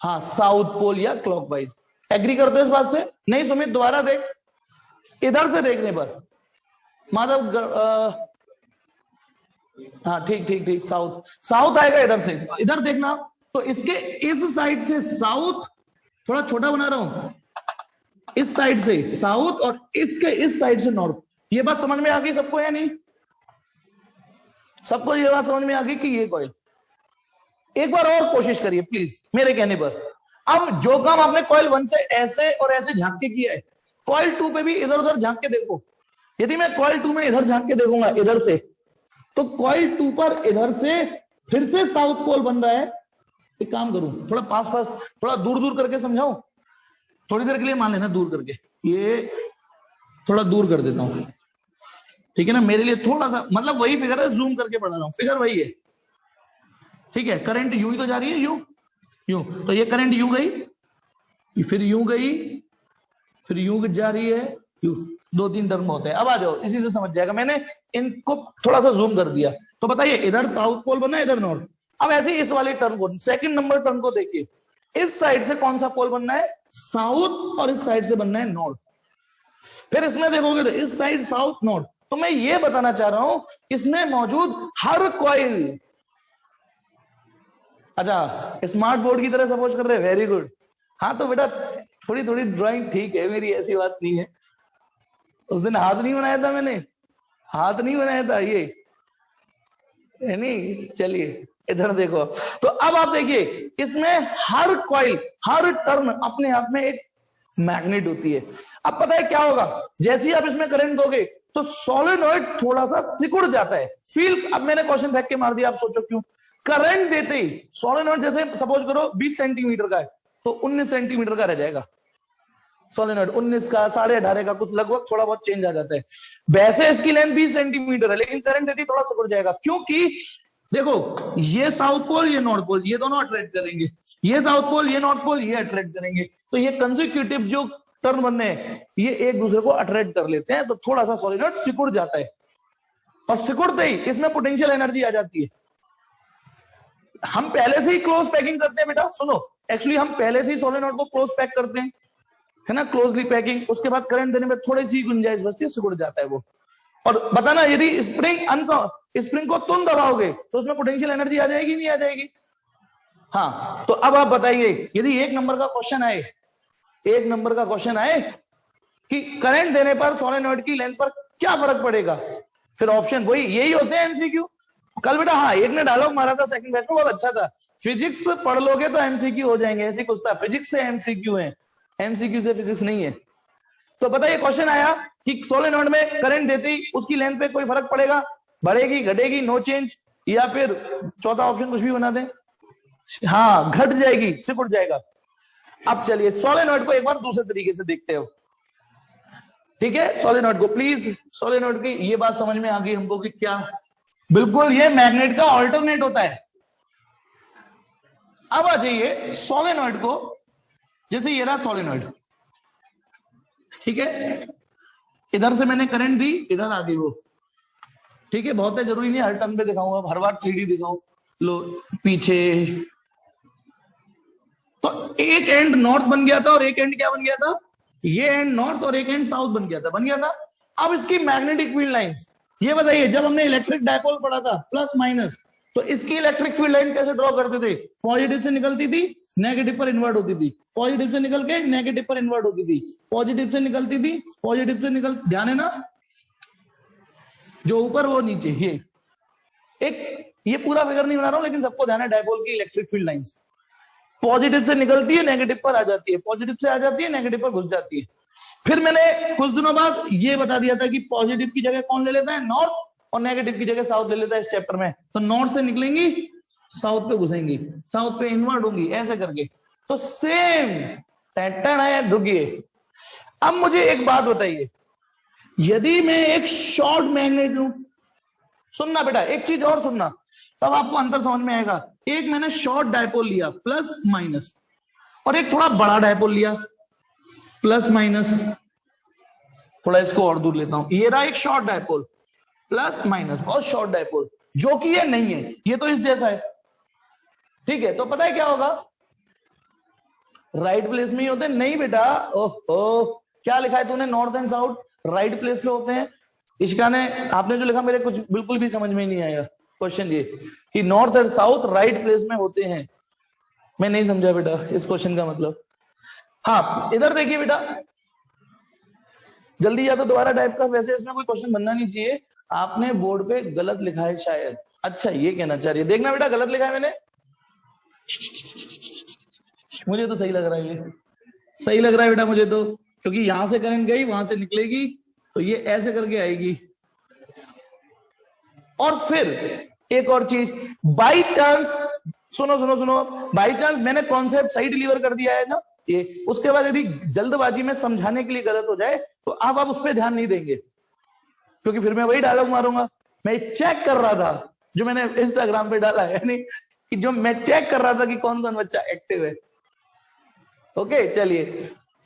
हाँ, साउथ पोल या क्लॉकवाइज। एग्री करते हो इस बात से? नहीं सुमित दोबारा देख, इधर से देखने पर माधव हाँ ठीक ठीक ठीक, साउथ, साउथ आएगा इधर से, इधर देखना। तो इसके इस साइड से साउथ, थोड़ा छोटा बना रहा हूं, इस साइड से साउथ और इसके इस साइड से नॉर्थ। ये बात समझ में आ गई सबको या नहीं? सबको ये बात समझ में आ गई कि ये कॉइल, एक बार और कोशिश करिए प्लीज मेरे कहने पर। अब जो काम आपने कॉइल 1 से ऐसे और ऐसे झांक के किया है, कॉइल 2 पे भी इधर उधर झांक के देखो। यदि मैं कॉइल 2 में इधर झांक के देखूंगा इधर से, तो कॉइल 2 पर इधर से फिर से साउथ पोल बन रहा है। एक काम करूं, थोड़ा पास पास, थोड़ा दूर दूर करके समझाऊं, थोड़ी देर के लिए मान लेना दूर करके, ये थोड़ा दूर कर देता हूं, ठीक है ना? मेरे लिए थोड़ा सा, मतलब वही फिगर है, जूम करके पढ़ा रहा हूं, फिगर वही है, ठीक है? करंट यूं ही तो जा रही है, यूं यूं, तो ये करंट यूं गई, फिर यूं गई, फिर यूं जा रही है, यूं, 2-3 टर्म होते हैं। अब आ जाओ, इसी से समझ जाएगा, मैंने इनको थोड़ा सा जूम कर दिया। तो बताइए, इधर साउथ पोल बना, इधर नॉर्थ। अब ऐसे इस वाले टर्म को, सेकंड नंबर टर्म को देखिए, इस साइड से कौन सा पोल बनना है? साउथ, और इस साइड से बनना है नॉर्थ। फिर इसमें देखोगे तो इस साइड साउथ नॉर्थ। तो मैं ये बताना चाह रहा हूं, इसमें मौजूद हर कॉइल, अच्छा स्मार्ट बोर्ड की तरह सपोज कर रहे हैं, वेरी गुड। हाँ तो बेटा थोड़ी थोड़ी ड्राइंग ठीक है मेरी, ऐसी बात नहीं है। उस दिन हाथ नहीं बनाया था मैंने, हाथ नहीं बनाया था ये, नहीं। चलिए इधर देखो, तो अब आप देखिए, इसमें हर कॉइल, हर टर्न अपने आप में एक मैग्नेट होती है। अब पता है क्या होगा, जैसे ही आप इसमें करंट दोगे तो सोलेनॉइड थोड़ा सा सिकुड़ जाता है। फील, अब मैंने क्वेश्चन फेंक के मार दिया, आप सोचो क्यों? करंट देते ही सोलेनॉइड, जैसे सपोज करो 20 सेंटीमीटर का है, तो 19 सेंटीमीटर का रह जाएगा सोलेनॉइड, 19 का, 18.5 का, कुछ लगभग थोड़ा बहुत चेंज आ जाता है। वैसे इसकी लेंथ 20 सेंटीमीटर है, लेकिन करंट देती थोड़ा सिकुड़ जाएगा, क्योंकि देखो ये साउथ पोल, ये नॉर्थ पोल, ये दोनों अट्रैक्ट करेंगे, ये साउथ पोल, ये नॉर्थ पोल, ये अट्रैक्ट करेंगे। तो ये कंसेक्यूटिव जो टर्न बनने हैं, ये एक दूसरे को अट्रैक्ट कर लेते हैं, तो थोड़ा सा सोलेनॉइड सिकुड़ जाता है, और सिकुड़ते ही इसमें पोटेंशियल एनर्जी आ जाती है। हम पहले से ही क्लोज पैकिंग करते हैं बेटा, सुनो, एक्चुअली हम पहले से ही सोलेनॉइड को क्लोज पैक करते हैं, है ना, क्लोजली पैकिंग। उसके बाद करंट देने में थोड़ी सी गुंजाइश बचती है, सिकुड़ जाता है वो। और बताना, यदि स्प्रिंग को तुम दबाओगे तो उसमें पोटेंशियल एनर्जी आ जाएगी, नहीं आ जाएगी? हाँ, तो अब आप बताइए, यदि 1 नंबर का क्वेश्चन आए, 1 नंबर का क्वेश्चन आए कि करंट देने पर सोलेनॉइड की लेंथ पर क्या फर्क पड़ेगा, फिर ऑप्शन वही यही होते हैं, एमसीक्यू। कल बेटा हाँ एक ने डायलॉग मारा था सेकंड बैच में, बहुत अच्छा था, फिजिक्स पढ़ लोगे तो एमसीक्यू हो जाएंगे, ऐसे कुछ था, फिजिक्स से एमसीक्यू है, एमसीक्यू से फिजिक्स नहीं है। तो बताइए, क्वेश्चन आया कि सोलेनॉइड में करंट देते ही उसकी लेंथ पे कोई फर्क पड़ेगा, बढ़ेगी, घटेगी, नो चेंज, या फिर चौथा ऑप्शन कुछ भी बना दें, हाँ घट जाएगी, सिकुड़ जाएगा। अब चलिए सोलेनॉइड को एक बार दूसरे तरीके से देखते हो, ठीक है? सोलेनॉइड को प्लीज, सोलेनॉइड की ये बात समझ में आ गई हमको कि क्या, बिल्कुल ये मैग्नेट का ऑल्टरनेट होता है। अब आ जाइए सोलेनॉइड को, जैसे ये रहा सोलेनॉइड, ठीक है, इधर से मैंने करंट दी, इधर आ गई वो, ठीक है, बहुत है, जरूरी नहीं हर टर्न पे दिखाऊंगा, हर बार 3D दिखाऊं, लो पीछे। तो एक एंड नॉर्थ बन गया था और एक एंड क्या बन गया था, ये एंड नॉर्थ और एक एंड साउथ बन गया था, बन गया था। अब इसकी मैग्नेटिक फील्ड लाइंस, ये बताइए, जब हमने इलेक्ट्रिक डायपोल पढ़ा था प्लस माइनस, तो इसकी इलेक्ट्रिक फील्ड लाइन कैसे ड्रॉ करते थे? पॉजिटिव से निकलती थी, नेगेटिव पर इन्वर्ट होती थी, पॉजिटिव से निकल के नेगेटिव पर इन्वर्ट होती थी, पॉजिटिव से निकलती थी, पॉजिटिव से निकल, ध्यान है ना, जो ऊपर वो नीचे, ये पूरा फिगर नहीं बना रहा हूं, लेकिन सबको ध्यान है, डायपोल की इलेक्ट्रिक फील्ड लाइंस पॉजिटिव से निकलती है, नेगेटिव पर आ जाती है, पॉजिटिव से आ जाती है, नेगेटिव पर घुस जाती है। फिर मैंने कुछ दिनों बाद ये बता दिया था कि पॉजिटिव की जगह कौन ले लेता है, नॉर्थ, और नेगेटिव की जगह साउथ ले लेता है इस चैप्टर में। तो नॉर्थ से निकलेंगी, साउथ पे घुसेंगी, साउथ पे इन्वर्ट होंगी, ऐसे करके। तो सेम पैटर्न है, दुगिए। अब मुझे एक बात बताइए, यदि मैं एक शॉर्ट मैग्नेट लूं, सुनना बेटा, एक चीज और सुनना, तब आपको अंतर समझ में आएगा। एक मैंने शॉर्ट डायपोल लिया प्लस माइनस, और एक थोड़ा बड़ा डायपोल लिया प्लस माइनस, थोड़ा इसको और दूर लेता हूं, ये रहा एक शॉर्ट डायपोल, प्लस माइनस, बहुत शॉर्ट डायपोल, जो कि ये नहीं है, ये तो इस जैसा है। ठीक है, तो पता है क्या होगा, राइट प्लेस में ही होते हैं। नहीं बेटा, ओहो, क्या लिखा है तूने, north and south right place पे होते हैं। इसका ने आपने जो लिखा मेरे कुछ बिल्कुल भी समझ में नहीं आया। क्वेश्चन ये कि north and south right place में होते हैं, मैं नहीं समझा बेटा इस क्वेश्चन का मतलब। हाँ, इधर देखिए बेटा, जल्दी या तो दोबारा टाइप का, वैसे इसमें कोई क्वेश्चन बनना नहीं चाहिए, आपने बोर्ड पे गलत लिखा है शायद। अच्छा, ये कहना चाह रही है, देखना बेटा गलत लिखा है मैंने, मुझे तो सही लग रहा है, ये सही लग रहा है बेटा मुझे तो, क्योंकि यहां से करंट गई वहां से निकलेगी, तो ये ऐसे करके आएगी। और फिर एक और चीज, बाई चांस, सुनो सुनो सुनो, बाई चांस मैंने कॉन्सेप्ट सही डिलीवर कर दिया है ना ये, उसके बाद यदि जल्दबाजी में समझाने के लिए गलत हो जाए तो आप उस पर ध्यान नहीं देंगे, क्योंकि फिर मैं वही डायलॉग मारूंगा। मैं चेक कर रहा था जो मैंने इंस्टाग्राम पे डाला है, यानी कि जो मैं चेक कर रहा था कि कौन कौन बच्चा एक्टिव है। ओके, चलिए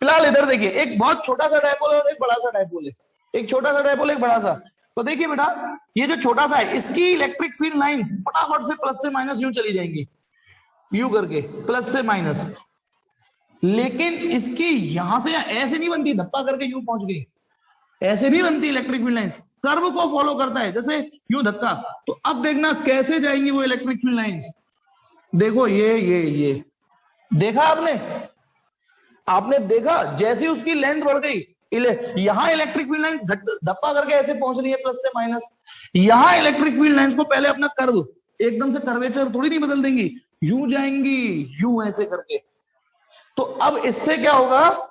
फिलहाल इधर देखिए, एक बहुत छोटा सा डायपोल और एक बड़ा सा डायपोल है, एक छोटा सा डायपोल एक बड़ा सा। तो देखिए बेटा, ये जो छोटा सा है, इसकी इलेक्ट्रिक फील्ड लाइंस फटाफट से प्लस से माइनस यूं चली जाएंगी, यू करके प्लस से माइनस, लेकिन इसकी यहां से ऐसे नहीं बनती, धप्पा करके यूं पहुंच गई, ऐसे नहीं बनती इलेक्ट्रिक फील्ड लाइंस, कर्व को फॉलो करता है, जैसे यूं धक्का। तो अब देखना कैसे जाएंगी वो इलेक्ट्रिक फील्ड लाइंस, देखो ये देखा आपने, आपने देखा जैसे उसकी लेंथ बढ़ गई, यहां इलेक्ट्रिक फील्ड लाइन धप्पा करके ऐसे पहुंच रही है प्लस से माइनस, यहां इलेक्ट्रिक फील्ड लाइंस को पहले अपना कर्व, एकदम से कर्वेचर थोड़ी नहीं बदल देंगी, यूं जाएंगी, यूं ऐसे करके। तो अब इससे क्या होगा,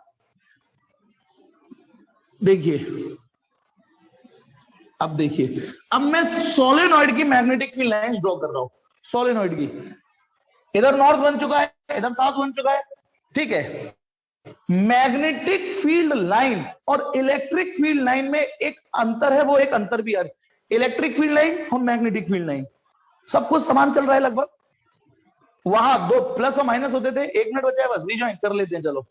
देखिए, अब देखिए, अब मैं सोलेनॉइड की मैग्नेटिक फील्ड लाइंस ड्रॉ कर रहा हूं, सोलेनॉइड की, इधर नॉर्थ बन चुका है, इधर साउथ बन चुका है, ठीक है। मैग्नेटिक फील्ड लाइन और इलेक्ट्रिक फील्ड लाइन में एक अंतर है, वो एक अंतर भी आ रही, इलेक्ट्रिक फील्ड लाइन और मैग्नेटिक फील्ड लाइन सब कुछ समान चल रहा है लगभग, वहां दो प्लस और माइनस होते थे, 1 मिनट बचा है बस, रिजॉइन कर लेते हैं चलो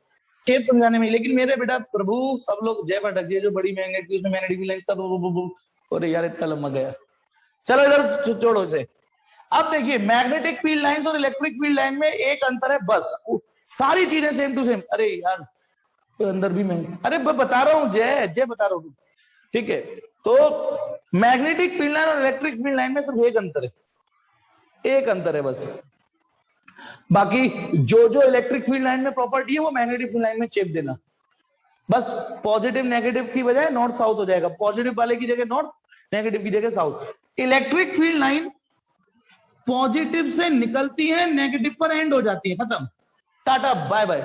खेत समझाने में। लेकिन मेरे बेटा प्रभु सब लोग जय भटक गए, जो बड़ी मैग्नेट की उसमें मैग्नेटिक फील्ड लाइन तब, अरे यार इतना लंबा गया, चलो इधर छोड़ो इसे। अब देखिए, मैग्नेटिक फील्ड लाइंस और इलेक्ट्रिक फील्ड लाइन में एक अंतर है बस, सारी चीजें सेम टू सेम। अरे यार तो अंदर भी मैं, अरे बता रहा हूं जय बता रहा हूं, ठीक है। तो मैग्नेटिक फील्ड लाइन और इलेक्ट्रिक फील्ड लाइन में सिर्फ एक अंतर है, एक अंतर है बस, बाकी जो इलेक्ट्रिक फील्ड लाइन में प्रॉपर्टी है वो मैग्नेटिक फील्ड लाइन में चेप देना, बस पॉजिटिव नेगेटिव की बजाय नॉर्थ साउथ हो जाएगा, पॉजिटिव वाले की जगह नॉर्थ, नेगेटिव की जगह south. Electric field line positive से निकलती है, नेगेटिव पर एंड हो जाती है, खत्म, टाटा बाय बाय।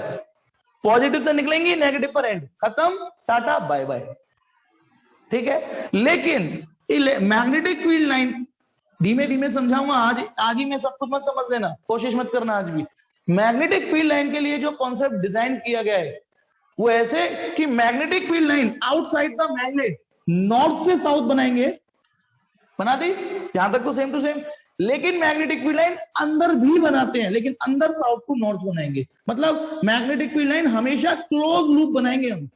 पॉजिटिव से निकलेंगी, नेगेटिव पर एंड, खत्म, टाटा बाय बाय, ठीक है। लेकिन मैग्नेटिक फील्ड लाइन, धीमे धीमे समझाऊंगा, आज ही मैं सब कुछ मत समझ लेना, कोशिश मत करना आज भी। मैग्नेटिक फील्ड लाइन के लिए जो कॉन्सेप्ट डिजाइन किया गया है वो ऐसे कि magnetic field line outside the magnet north से साउथ बनाएंगे, बना दी, यहां तक तो सेम टू सेम। लेकिन मैग्नेटिक फील्ड लाइन अंदर भी बनाते हैं, लेकिन अंदर साउथ को नॉर्थ बनाएंगे, मतलब मैग्नेटिक फील्ड लाइन हमेशा क्लोज लूप बनाएंगे हम।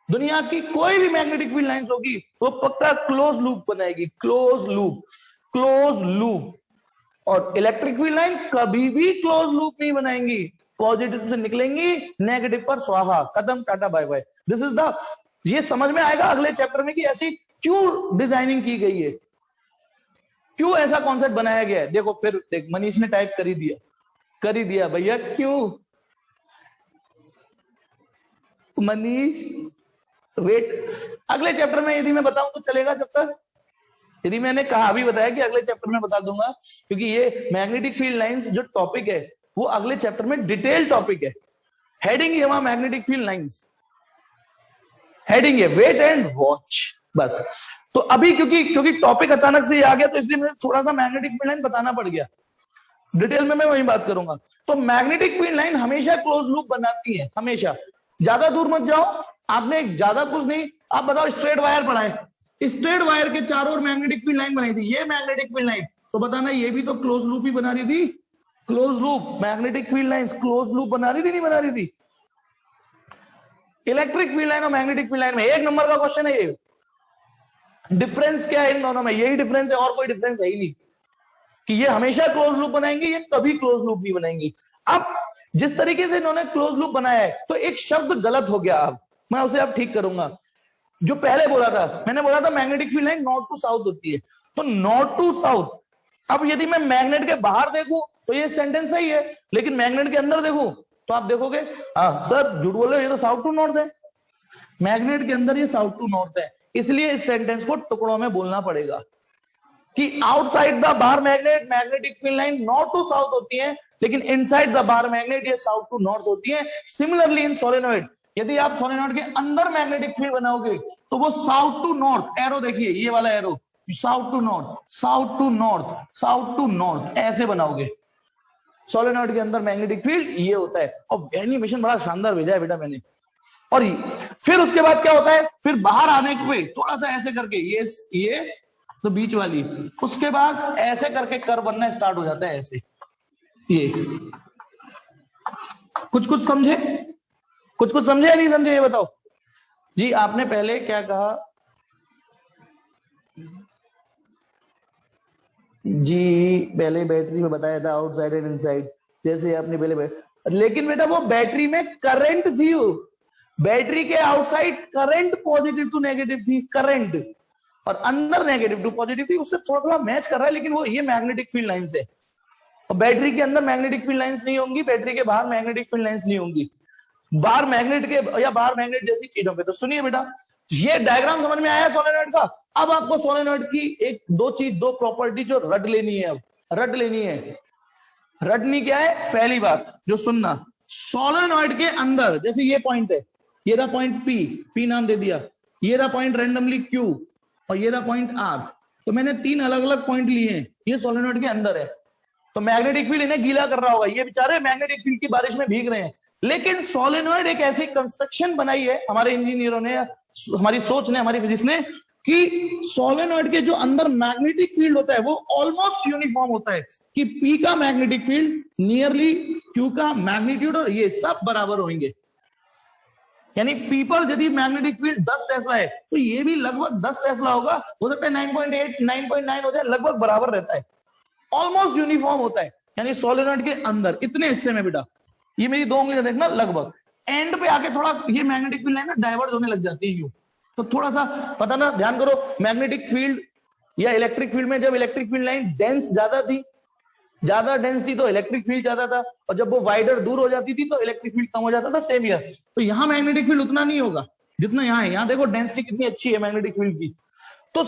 दुनिया की कोई भी मैग्नेटिक फील्ड लाइंस होगी वो पक्का क्लोज लूप बनाएगी, क्लोज लूप, क्लोज लूप। और इलेक्ट्रिक फील्ड लाइन कभी भी क्लोज लूप नहीं बनाएंगी, पॉजिटिव से निकलेंगी, नेगेटिव पर स्वाहा, खत्म, tata bye bye. This is the, ये समझ में आएगा अगले चैप्टर में कि ऐसी क्यों डिजाइनिंग की गई है, क्यों ऐसा कॉन्सेप्ट बनाया गया है। देखो फिर देख, मनीष ने टाइप कर ही दिया भैया, क्यों मनीष, वेट, अगले चैप्टर में यदि मैं बताऊं तो चलेगा, जब तक यदि मैंने कहा, अभी बताया कि अगले चैप्टर में बता दूंगा, क्योंकि ये मैग्नेटिक फील्ड लाइंस जो टॉपिक है वो अगले चैप्टर में डिटेल टॉपिक है, हेडिंग है वहां मैग्नेटिक फील्ड लाइंस, हेडिंग है वेट एंड वॉच, बस। तो अभी क्योंकि टॉपिक अचानक से आ गया तो इसलिए मुझे थोड़ा सा मैग्नेटिक फील्ड लाइन बताना पड़ गया, डिटेल में मैं वही बात करूंगा। तो मैग्नेटिक फील्ड लाइन हमेशा क्लोज लूप बनाती है, हमेशा। ज्यादा दूर मत जाओ, आपने ज्यादा कुछ नहीं, आप बताओ स्ट्रेट वायर पढ़ा है, स्ट्रेट वायर के चारों ओर मैग्नेटिक फील्ड लाइन बनाई थी, ये मैग्नेटिक फील्ड लाइन, तो बताना ये भी तो क्लोज लूप ही बना रही थी, close loop, magnetic field lines close loop बना रही थी, नहीं बना रही थी। इलेक्ट्रिक फील्ड लाइन और मैग्नेटिक फील्ड लाइन में 1 नंबर का क्वेश्चन है ये। डिफरेंस क्या है इन दोनों में? यही डिफरेंस है, और कोई डिफरेंस है ही नहीं कि ये हमेशा क्लोज लूप बनाएंगे, ये कभी क्लोज लूप नहीं बनाएंगी। अब जिस तरीके से इन्होंने क्लोज लूप बनाया है तो एक शब्द गलत हो गया, अब मैं उसे अब ठीक करूंगा। जो पहले बोला था, मैंने बोला था magnetic field line north to south होती है, तो नॉर्थ टू साउथ। अब यदि मैं मैग्नेट के बाहर देखूं तो ये सेंटेंस सही है, लेकिन मैग्नेट के अंदर देखूं तो आप देखोगे हाँ सर झूठ बोल रहे हो, ये तो साउथ टू नॉर्थ है। मैग्नेट के अंदर ये साउथ टू नॉर्थ है, इसलिए इस सेंटेंस को टुकड़ों में बोलना पड़ेगा कि outside the bar magnet magnetic field line north to south होती है, लेकिन इनसाइड द बार मैग्नेट ये साउथ टू नॉर्थ होती है। सिमिलरली इन सोलेनॉइड, यदि आप सोलेनॉइड के अंदर मैग्नेटिक फील्ड बनाओगे तो वो साउथ टू नॉर्थ, एरो देखिए ये वाला arrow, south to north, south to north, south to north ऐसे बनाओगे। सोलेनॉइड के अंदर मैग्नेटिक फील्ड ये होता है, और एनिमेशन बड़ा शानदार भेजा है बेटा मैंने। और फिर उसके बाद क्या होता है, फिर बाहर आने पे थोड़ा सा ऐसे करके ये तो बीच वाली, उसके बाद ऐसे करके कर्व बनना स्टार्ट हो जाता है ऐसे। ये कुछ कुछ समझे, कुछ कुछ समझे या नहीं समझे, ये बताओ जी। आपने पहले क्या कहा जी? पहले बैटरी में बताया था आउटसाइड एंड इनसाइड, जैसे आपने पहले लेकिन बेटा वो बैटरी में करंट थी, वो बैटरी के outside current positive to negative थी, करंट, और अंदर नेगेटिव टू पॉजिटिव थी, उससे थोड़ा थोड़ा मैच कर रहा है, लेकिन वो ये मैग्नेटिक फील्ड लाइंस है। और बैटरी के अंदर मैग्नेटिक फील्ड लाइंस नहीं होंगी, बैटरी के बाहर मैग्नेटिक फील्ड लाइंस नहीं होंगी, बाहर मैग्नेट के या बाहर मैग्नेट जैसी चीजों पे। तो सुनिए बेटा, ये डायग्राम समझ में आया सोलेनॉइड का। अब आपको सोलेनॉइड की एक दो प्रॉपर्टी जो रट लेनी है, अब रट लेनी है। रटनी क्या है? पहली बात जो सुनना, सोलेनॉइड के अंदर जैसे ये पॉइंट है, ये रहा पॉइंट पी नाम दे दिया, ये रहा पॉइंट रैंडमली क्यू, और ये रहा पॉइंट आर। तो मैंने 3 अलग अलग पॉइंट लिए हैं, ये सोलेनॉइड के अंदर है। तो मैग्नेटिक फील्ड इन्हें गीला कर रहा होगा, ये बेचारे मैग्नेटिक फील्ड की बारिश में भीग रहे हैं। लेकिन सोलेनॉइड एक ऐसी कंस्ट्रक्शन बनाई है हमारे इंजीनियरों ने, हमारी सोच ने, हमारी फिजिक्स ने, कि सोलेनॉइड के जो अंदर मैग्नेटिक फील्ड होता है वो ऑलमोस्ट यूनिफॉर्म होता है, कि पी का मैग्नेटिक फील्ड नियरली क्यू का मैग्नीट्यूड, और ये सब बराबर होंगे। यानी पी पर यदि मैग्नेटिक फील्ड 10 टेस्ला है तो ये भी लगभग 10 टेस्ला होगा, हो सकता है 9.8 9.9 हो जाए, लगभग बराबर रहता है, ऑलमोस्ट यूनिफॉर्म होता है। यानी सोलेनॉइड के अंदर इतने हिस्से में बेटा, ये मेरी 2 उंगलियां देखना, लगभग एंड पे आके थोड़ा ये मैग्नेटिक फील्ड लाइन ना डाइवर्ट होने लग जाती है यूं, तो थोड़ा सा पता ना, ध्यान करो। मैग्नेटिक फील्ड या इलेक्ट्रिक फील्ड में जब इलेक्ट्रिक फील्ड लाइन डेंस ज्यादा थी, ज्यादा डेंस थी तो इलेक्ट्रिक फील्ड ज्यादा था, और जब वो वाइडर दूर हो जाती थी तो इलेक्ट्रिक फील्ड कम हो जाता था, सेम ईयर। तो यहाँ मैग्नेटिक फील्ड उतना नहीं होगा जितना यहाँ है। यहाँ देखो डेंसिटी कितनी अच्छी है मैग्नेटिक फील्ड की। तो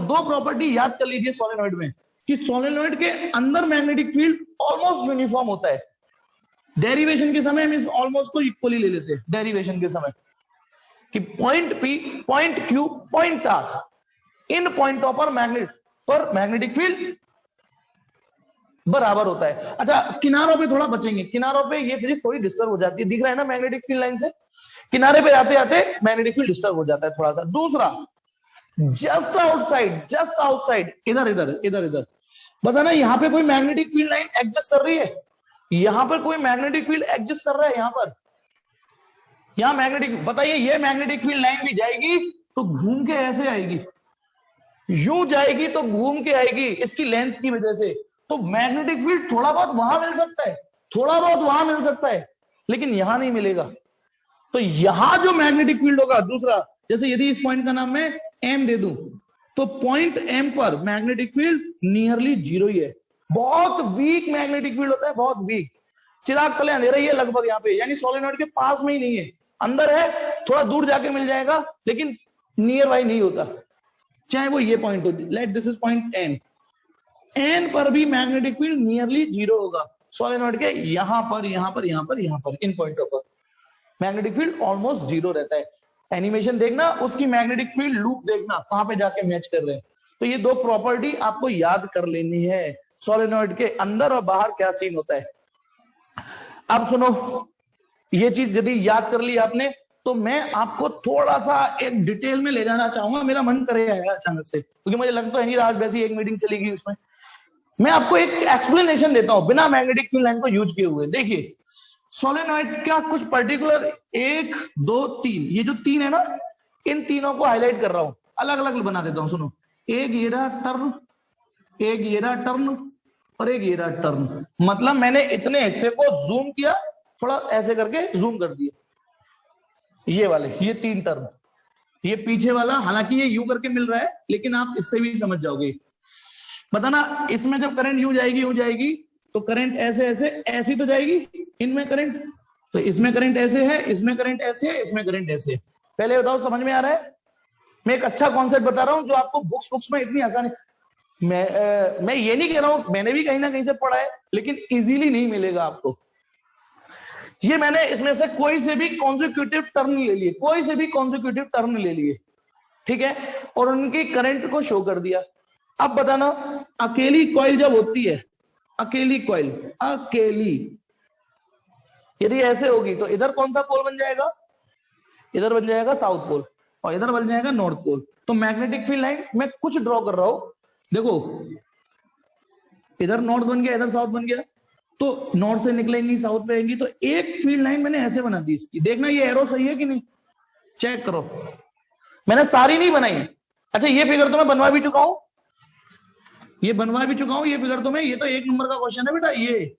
2 प्रॉपर्टी याद कर लीजिए सोलेनॉइड में, कि सोलेनॉइड के अंदर मैग्नेटिक फील्ड ऑलमोस्ट यूनिफॉर्म होता है। डेरिवेशन के समय हम इस ऑलमोस्ट को इक्वली ले लेते हैं, डेरिवेशन के समय, कि point P, point Q, point R, इन पॉइंटों पर मैग्नेटिक फील्ड बराबर होता है। अच्छा, किनारों पे थोड़ा बचेंगे, किनारों पे ये फिजिक्स थोड़ी डिस्टर्ब हो जाती है, दिख रहा है ना मैग्नेटिक फील्ड लाइन से, किनारे पे आते आते मैग्नेटिक फील्ड डिस्टर्ब हो जाता है थोड़ा सा। दूसरा, जस्ट आउटसाइड, इधर इधर इधर इधर, बताना यहाँ पे कोई मैग्नेटिक फील्ड लाइन एग्जिस्ट कर रही है? यहां पर कोई मैग्नेटिक फील्ड एग्जिस्ट कर रहा है? यहां पर, यहां मैग्नेटिक, बताइए ये मैग्नेटिक फील्ड लाइन भी जाएगी तो घूम के ऐसे आएगी, यूं जाएगी तो घूम के आएगी, इसकी लेंथ की वजह से। तो मैग्नेटिक फील्ड थोड़ा बहुत वहां मिल सकता है, थोड़ा बहुत वहां मिल सकता है, लेकिन यहां नहीं मिलेगा। तो यहां जो मैग्नेटिक फील्ड होगा, दूसरा, जैसे यदि इस पॉइंट का नाम मैं एम दे दूं, तो पॉइंट एम पर मैग्नेटिक फील्ड नियरली 0 ही है। बहुत वीक मैग्नेटिक फील्ड होता है, बहुत वीक। चिराग तले अंधेरा ही है लगभग यहाँ पे, यानी सोलेनॉइड के पास में ही नहीं है, अंदर है, थोड़ा दूर जाके मिल जाएगा, लेकिन नियर बाई नहीं होता, चाहे वो ये पॉइंट हो। Let this is point N, N पर भी मैग्नेटिक फील्ड नियरली 0 होगा सोलेनॉइड के, यहां पर, यहां पर, यहां पर, यहां पर, इन पॉइंटों पर मैग्नेटिक फील्ड ऑलमोस्ट 0 रहता है। एनिमेशन देखना, उसकी मैग्नेटिक फील्ड लूप देखना कहां पे जाके मैच कर रहे हैं। तो ये 2 प्रॉपर्टी आपको याद कर लेनी है, सोलेनॉइड के अंदर और बाहर क्या सीन होता है। अब सुनो, ये चीज यदि याद कर ली आपने, तो मैं आपको थोड़ा सा एक डिटेल में ले जाना चाहूंगा, मेरा मन करेगा अचानक से, क्योंकि मुझे लगता है नहीं आज वैसी एक मीटिंग चलेगी, उसमें मैं आपको एक एक्सप्लेनेशन देता हूं बिना मैग्नेटिक फील्ड लाइन को यूज किए हुए। देखिए, सोलेनॉइड का कुछ पर्टिकुलर 1 2 3, ये जो 3 है ना, इन तीनों को हाईलाइट कर रहा हूं, अलग अलग बना देता हूं। सुनो, एक ये रहा टर्न, एक ये रहा टर्न, और एक ये रहा टर्न। मतलब मैंने इतने हिस्से को जूम किया, थोड़ा ऐसे करके जूम कर दिया, ये वाले, ये 3 टर्न। ये पीछे वाला, हालांकि ये यू करके मिल रहा है, लेकिन आप इससे भी समझ जाओगे। बताना, इसमें जब करंट यूं जाएगी तो करंट ऐसे ऐसे ऐसी तो जाएगी इनमें करंट, तो इसमें करंट ऐसे है, इसमें करंट ऐसे है, इसमें करंट ऐसे है। पहले बताओ समझ में आ रहा है? मैं एक अच्छा कॉन्सेप्ट बता रहा हूं जो आपको बुक्स में इतनी आसानी, मैं ये नहीं कह रहा हूं, मैंने भी कहीं ना कहीं से पढ़ा है, लेकिन इजीली नहीं मिलेगा आपको। ये मैंने इसमें से कोई से भी कॉन्सिक्यूटिव टर्न ले लिए, कोई से भी कॉन्सिक्यूटिव टर्न ले लिए, ठीक है, और उनकी करंट को शो कर दिया। अब बताना, अकेली कॉइल जब होती है, अकेली कॉइल, अकेली, यदि ऐसे होगी तो इधर कौन सा पोल बन जाएगा? इधर बन जाएगा साउथ पोल, और इधर बन जाएगा नॉर्थ पोल। तो मैग्नेटिक फील्ड लाइन मैं कुछ ड्रॉ कर रहा हूं, देखो इधर नॉर्थ बन गया, इधर साउथ बन गया, तो नॉर्थ से निकलेंगी साउथ पे आएंगी, तो एक फील्ड लाइन मैंने ऐसे बना दी इसकी। देखना ये एरो सही है कि नहीं, चेक करो। मैंने सारी नहीं बनाई। अच्छा, ये फिगर तो मैं बनवा भी चुका हूं, ये बनवा भी चुका हूं, ये फिगर तो मैं, ये तो 1 नंबर का क्वेश्चन है बेटा। ये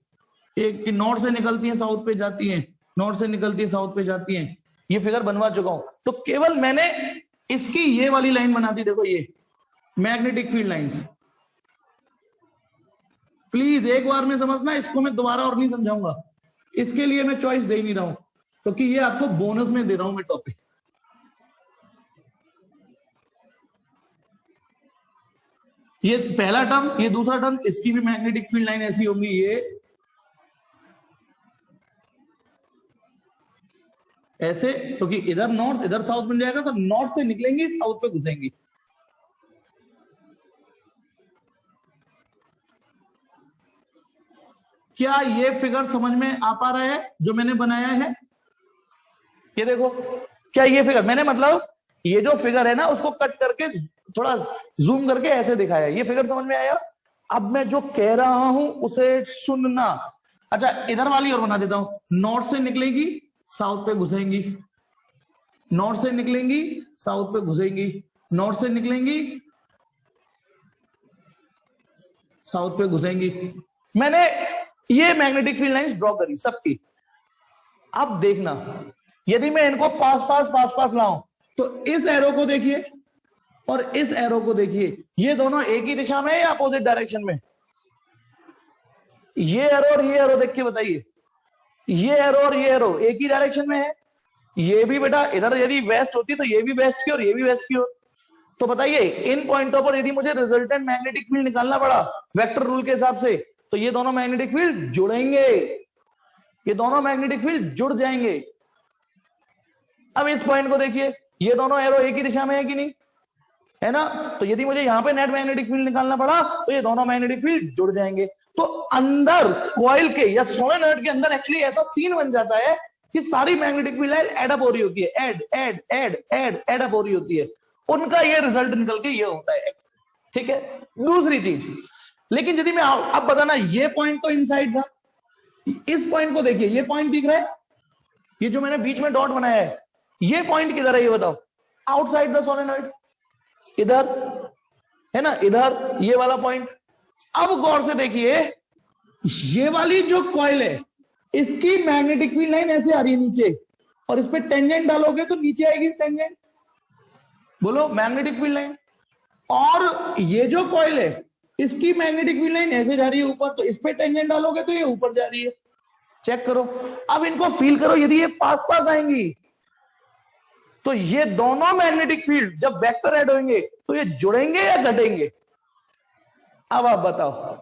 एक कि नॉर्थ से निकलती है साउथ पे जाती है, नॉर्थ से निकलती है साउथ पे जाती है, ये फिगर बनवा चुका हूं। तो केवल मैंने इसकी ये वाली लाइन बना दी, देखो ये मैग्नेटिक फील्ड लाइंस। प्लीज एक बार में समझना, इसको मैं दोबारा और नहीं समझाऊंगा, इसके लिए मैं चॉइस दे नहीं रहा हूं, क्योंकि ये आपको बोनस में दे रहा हूं मैं टॉपिक। ये पहला टर्म, ये दूसरा टर्म, इसकी भी मैग्नेटिक फील्ड लाइन ऐसी होंगी, ये ऐसे, क्योंकि इधर नॉर्थ इधर साउथ बन जाएगा, तो नॉर्थ से निकलेंगी साउथ पे घुसेंगी। क्या ये फिगर समझ में आ पा रहा है जो मैंने बनाया है? ये देखो, क्या ये फिगर मैंने, मतलब ये जो फिगर है ना, उसको कट करके थोड़ा जूम करके ऐसे दिखाया, ये फिगर समझ में आया? अब मैं जो कह रहा हूं उसे सुनना। अच्छा, इधर वाली और बना देता हूं, नॉर्थ से निकलेगी साउथ पे घुसेंगी, नॉर्थ से निकलेंगी साउथ पे घुसेंगी, नॉर्थ से निकलेंगी साउथ पे घुसेंगी। मैंने ये मैग्नेटिक फील्ड लाइंस ड्रॉ करी सबकी। अब देखना, यदि मैं इनको पास पास पास पास लाऊं, तो इस एरो को देखिए और इस एरो को देखिए, ये दोनों एक ही दिशा में है या अपोजिट डायरेक्शन में? ये एरो और ये एरो देख के बताइए, ये एरो और ये एरो एक ही डायरेक्शन में है। ये भी बेटा इधर यदि वेस्ट होती तो ये भी वेस्ट की और ये भी वेस्ट की हो। तो बताइए, इन पॉइंटों पर यदि मुझे रिजल्टेंट मैग्नेटिक फील्ड निकालना पड़ा वेक्टर रूल के हिसाब से, तो ये दोनों मैग्नेटिक फील्ड जुड़ेंगे, ये दोनों मैग्नेटिक फील्ड जुड़ जाएंगे। अब इस पॉइंट को देखिए, ये दोनों एरो एक ही दिशा में है कि नहीं, है ना? तो यदि मुझे यहां पे नेट मैग्नेटिक फील्ड निकालना पड़ा, तो ये दोनों मैग्नेटिक फील्ड जुड़ जाएंगे। तो अंदर कॉइल के या सोलेनॉइड के अंदर एक्चुअली ऐसा सीन बन जाता है कि सारी मैग्नेटिक फील्ड एड अप हो रही होती है, एड अप हो रही होती है, उनका ये रिजल्ट निकल के ये होता है, ठीक है। दूसरी चीज, लेकिन यदि मैं अब बताना, ये पॉइंट तो इनसाइड था, इस पॉइंट को देखिए, ये पॉइंट दिख रहा है, ये जो मैंने बीच में डॉट बनाया है, ये पॉइंट किधर है ये बताओ? आउटसाइड द सोलेनॉइड, इधर है ना, इधर ये वाला पॉइंट। अब गौर से देखिए, ये वाली जो कॉइल है, इसकी मैग्नेटिक फील्ड लाइन ऐसे आ रही है नीचे, और इस पे टेंजेंट डालोगे तो नीचे आएगी टेंजेंट, बोलो मैग्नेटिक फील्ड लाइन। और ये जो कॉइल है, इसकी मैग्नेटिक फील्ड लाइन ऐसे जा रही है ऊपर, तो इस पे टेंजेंट डालोगे तो ये ऊपर जा रही है। चेक करो, अब इनको फील करो, यदि ये पास पास आएंगी तो ये दोनों मैग्नेटिक फील्ड जब वेक्टर ऐड होंगे तो ये जुड़ेंगे या घटेंगे? अब आप बताओ।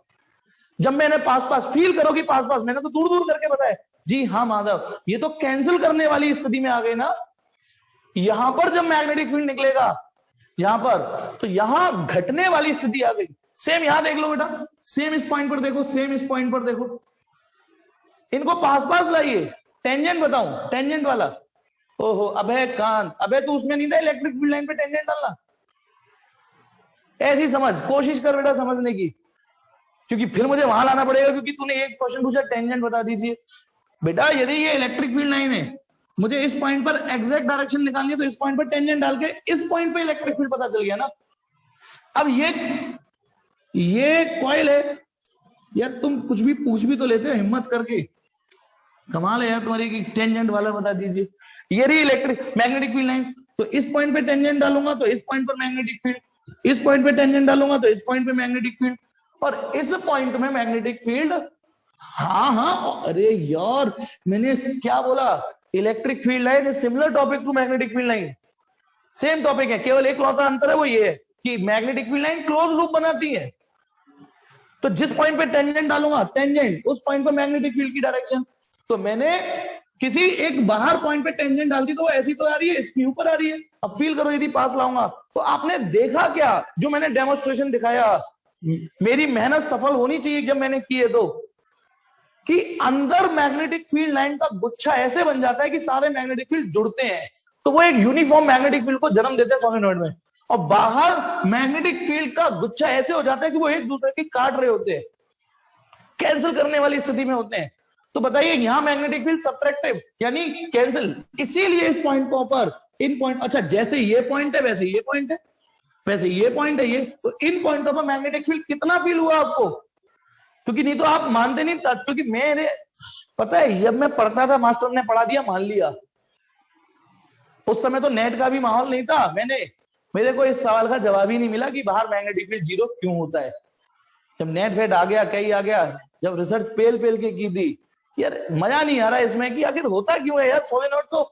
जब मैंने पास पास, फील करो कि पास पास, मैंने तो दूर दूर करके बताया जी हाँ माधव, ये तो कैंसिल करने वाली स्थिति में आ गए ना। यहां पर जब मैग्नेटिक फील्ड निकलेगा यहां पर, तो यहां घटने वाली स्थिति आ गई। सेम यहां देख लो बेटा, सेम इस पॉइंट पर देखो, सेम इस पॉइंट पर देखो, इनको पास पास लाइए। टेंजेंट बताऊं, टेंजेंट वाला, ओहो अबे कान, अबे तो उसमें नहीं था इलेक्ट्रिक फील्ड लाइन पे टेंजेंट डालना। ऐसी समझ, कोशिश कर बेटा समझने की, क्योंकि फिर मुझे वहां लाना पड़ेगा, क्योंकि तूने एक क्वेश्चन पूछा टेंजेंट बता दीजिए। बेटा यदि ये इलेक्ट्रिक फील्ड लाइन है, मुझे इस पॉइंट पर एग्जैक्ट डायरेक्शन निकालनी है, तो इस पॉइंट पर टेंजेंट डाल के इस पॉइंट पे इलेक्ट्रिक फील्ड पता चल गया ना। अब ये कॉइल है यार, तुम कुछ भी पूछ भी तो लेते हो हिम्मत करके, कमाल है यार तुम्हारी की टेंजेंट वाला बता दीजिए। ये रही इलेक्ट्रिक मैग्नेटिक फील्ड लाइन, तो इस पॉइंट पे टेंजेंट डालूंगा तो इस पॉइंट पर मैग्नेटिक फील्ड, इस पॉइंट पे टेंजेंट डालूंगा तो इस पॉइंट पे मैग्नेटिक फील्ड, और इस पॉइंट में मैग्नेटिक फील्ड। हाँ हाँ, अरे यार मैंने क्या बोला, electric field line is similar topic to magnetic field line, same topic है, केवल एक लौता अंतर है, वो ये है कि magnetic field line close loop बनाती है। तो जिस पॉइंट पे टेंजेंट डालूंगा, टेंजेंट उस पॉइंट पर मैग्नेटिक फील्ड की डायरेक्शन। तो मैंने किसी एक बाहर पॉइंट पे टेंजेंट डाल दी तो वो ऐसी तो आ रही है, इसके ऊपर आ रही है। अब फील करो यदि पास लाऊंगा तो आपने देखा क्या, जो मैंने डेमोन्स्ट्रेशन दिखाया, मेरी मेहनत सफल होनी चाहिए जब मैंने किए तो, कि अंदर मैग्नेटिक फील्ड लाइन का गुच्छा ऐसे बन जाता है कि सारे मैग्नेटिक फील्ड जुड़ते हैं, तो वो एक यूनिफॉर्म मैग्नेटिक फील्ड को जन्म देते हैं सोलेनॉइड में। और बाहर मैग्नेटिक फील्ड का गुच्छा ऐसे हो जाता है कि वो एक दूसरे की काट रहे होते हैं, कैंसिल करने वाली स्थिति में होते हैं। तो बताइए यहां मैग्नेटिक फील्ड सब्ट्रैक्टिव यानी कैंसिल, इसीलिए इस पॉइंटों पर इन पॉइंट, अच्छा जैसे ये पॉइंट है वैसे ये पॉइंट है, वैसे ये पॉइंट है ये, तो इन पॉइंटों पर मैग्नेटिक फील्ड कितना फील हुआ आपको, क्योंकि नहीं तो आप मानते नहीं था। क्योंकि मैंने पता है जब मैं पढ़ता था मास्टर ने पढ़ा दिया मान लिया, उस समय तो नेट का भी माहौल नहीं था, मेरे को इस सवाल का जवाब ही नहीं मिला कि बाहर मैग्नेटिक फील्ड जीरो क्यों होता है। जब नेट फेट आ गया, कई आ गया, जब रिसर्च पेल पेल के की थी, यार मजा नहीं आ रहा इसमें कि आखिर होता क्यों है यार सोलेनॉइड। तो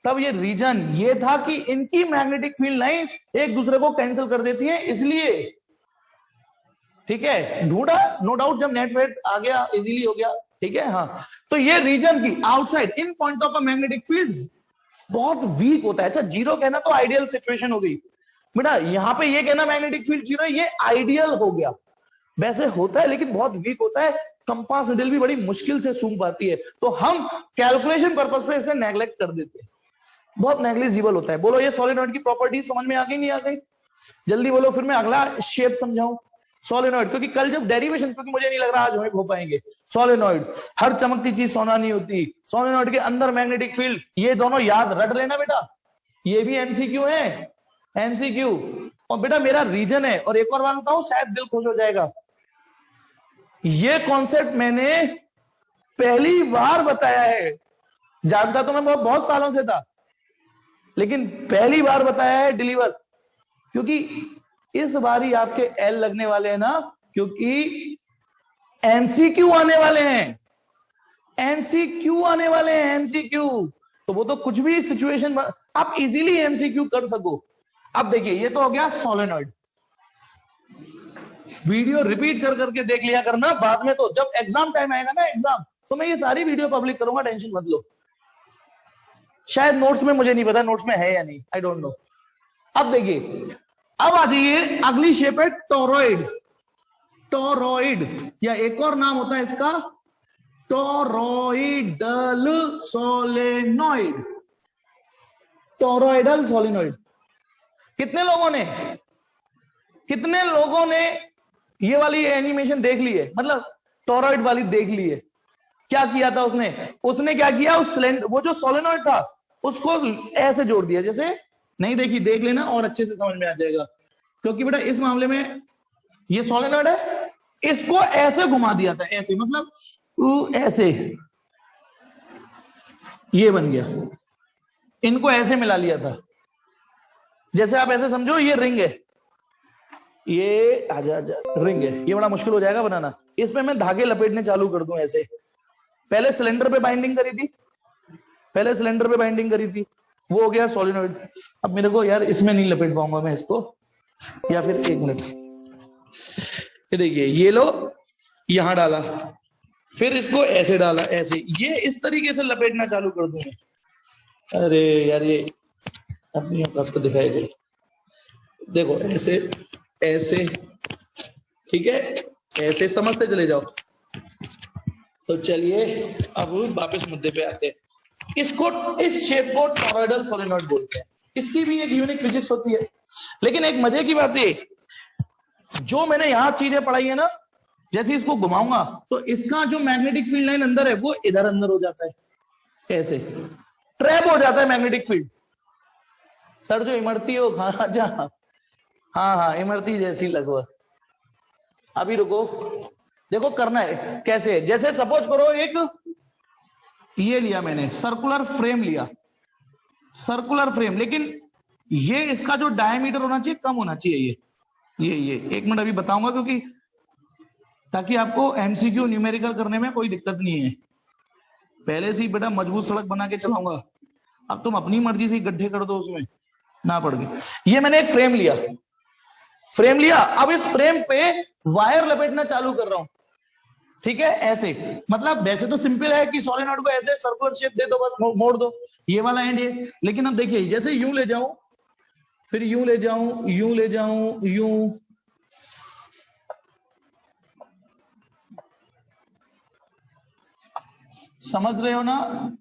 तब ये रीजन ये था कि इनकी मैग्नेटिक फील्ड लाइंस एक दूसरे को कैंसिल कर देती हैं, इसलिए। ठीक है, ढूंढा नो डाउट, जब नेट वेट आ गया इजीली हो गया। ठीक है, हाँ, तो ये रीजन की outside in point of magnetic field बहुत वीक होता है। अच्छा जीरो कहना तो आइडियल सिचुएशन हो गई बेटा, यहां पे ये कहना मैग्नेटिक फील्ड जीरो, ये आइडियल हो गया। वैसे होता है लेकिन बहुत वीक होता है, कंपास निडल भी बड़ी मुश्किल से सूंघ पाती है, तो हम कैलकुलेशन पर्पस पे इसे नेग्लेक्ट कर देते हैं, बहुत नेग्लिजिबल होता है। बोलो ये सोलेनॉइड की प्रॉपर्टीज समझ में आ गई नहीं आ गई, जल्दी बोलो, फिर मैं अगला शेप समझाऊं सोलेनॉइड। क्योंकि कल जब डेरिवेशन, क्योंकि मुझे नहीं लग रहा आज हो पाएंगे, सोलेनॉइड हर चमकती चीज सोना नहीं होती, सोलेनॉइड के अंदर मैग्नेटिक फील्ड, ये दोनों याद रट लेना बेटा, ये भी एमसीक्यू है, एमसीक्यू। और बेटा मेरा रीजन है, और एक और बात बताऊं शायद दिल खुश हो जाएगा, ये कॉन्सेप्ट मैंने पहली बार बताया है, जानता तो मैं बहुत सालों से था, लेकिन पहली बार बताया है डिलीवर, क्योंकि इस बार ही आपके एल लगने वाले हैं ना, क्योंकि एमसीक्यू आने वाले हैं, एमसीक्यू आने वाले हैं, एमसीक्यू। तो वो तो कुछ भी सिचुएशन आप इजीली एमसीक्यू कर सको। अब देखिए ये तो हो गया सोलेनॉइड, वीडियो रिपीट कर करके देख लिया करना, बाद में तो जब एग्जाम टाइम आएगा ना, एग्जाम, तो मैं ये सारी वीडियो पब्लिक करूंगा, टेंशन मत लो। शायद नोट्स में, मुझे नहीं पता नोट्स में है या नहीं, आई डोंट नो। अब देखिए, अब आ जाइए अगली शेप है टोरॉइड। टोरॉइड या एक और नाम होता है इसका टोरॉइडल सोलेनॉइड, टोरॉइडल सोलेनॉइड। कितने लोगों ने ये वाली एनिमेशन देख ली है, मतलब टोरॉइड वाली देख ली है। क्या किया था उसने क्या किया, उस सिलेंडर, वो जो सोलेनॉइड था उसको ऐसे जोड़ दिया, जैसे नहीं देखी देख लेना और अच्छे से समझ में आ जाएगा। क्योंकि बेटा इस मामले में ये सोलेनॉइड है, इसको ऐसे घुमा दिया था, ऐसे मतलब ऐसे, ये बन गया, इनको ऐसे मिला लिया था। जैसे आप ऐसे समझो ये रिंग है, ये आजा रिंग है, ये बड़ा मुश्किल हो जाएगा बनाना। इसमें मैं धागे लपेटने चालू कर दूं ऐसे, पहले सिलेंडर पे बाइंडिंग करी थी, वो हो गया सोलेनॉइड। अब मेरे को यार इसमें नहीं लपेट पाऊंगा मैं इसको, या फिर एक मिनट, ये देखिए, ये लो यहां डाला, फिर इसको ऐसे डाला, ऐसे, ये इस तरीके से लपेटना चालू कर दूं मैं। अरे यार ये अपनी औकात तो दिखाई गई, देखो ऐसे ऐसे, ठीक है, ऐसे समझते चले जाओ। तो चलिए अब वापस मुद्दे पे आते हैं। इसको, इस शेप को टोरॉइडल सोलेनॉइड बोलते हैं। इसकी भी एक यूनिक फिजिक्स होती है, लेकिन एक मजे की बात है, जो मैंने यहां चीजें पढ़ाई है ना, जैसे इसको घुमाऊंगा तो इसका जो मैग्नेटिक फील्ड लाइन अंदर है वो इधर अंदर हो जाता है, ऐसे ट्रैप हो जाता है मैग्नेटिक फील्ड। सर जो इमरती हो कहा जा, हाँ हाँ इमरती जैसी लगभग। अभी रुको, देखो करना है कैसे है। जैसे सपोज करो एक ये लिया मैंने, सर्कुलर फ्रेम लिया, सर्कुलर फ्रेम, लेकिन ये इसका जो डायमीटर होना चाहिए कम होना चाहिए। ये एक मिनट अभी बताऊंगा, क्योंकि ताकि आपको एमसीक्यू न्यूमेरिकल करने में कोई दिक्कत नहीं है। पहले से ही बेटा मजबूत सड़क बना के चलाऊंगा, अब तुम अपनी मर्जी से गड्ढे कर दो उसमें ना पड़ गई। ये मैंने एक फ्रेम लिया, फ्रेम लिया, अब इस फ्रेम पे वायर लपेटना चालू कर रहा हूं, ठीक है ऐसे। मतलब वैसे तो सिंपल है कि सोलेनॉइड को ऐसे सर्कुलर शेप दे दो, बस मोड़ दो, ये वाला एंड ये। लेकिन अब देखिए जैसे यूं ले जाऊं, फिर यूं ले जाऊं, यूं ले जाऊं, यूं, समझ रहे हो ना?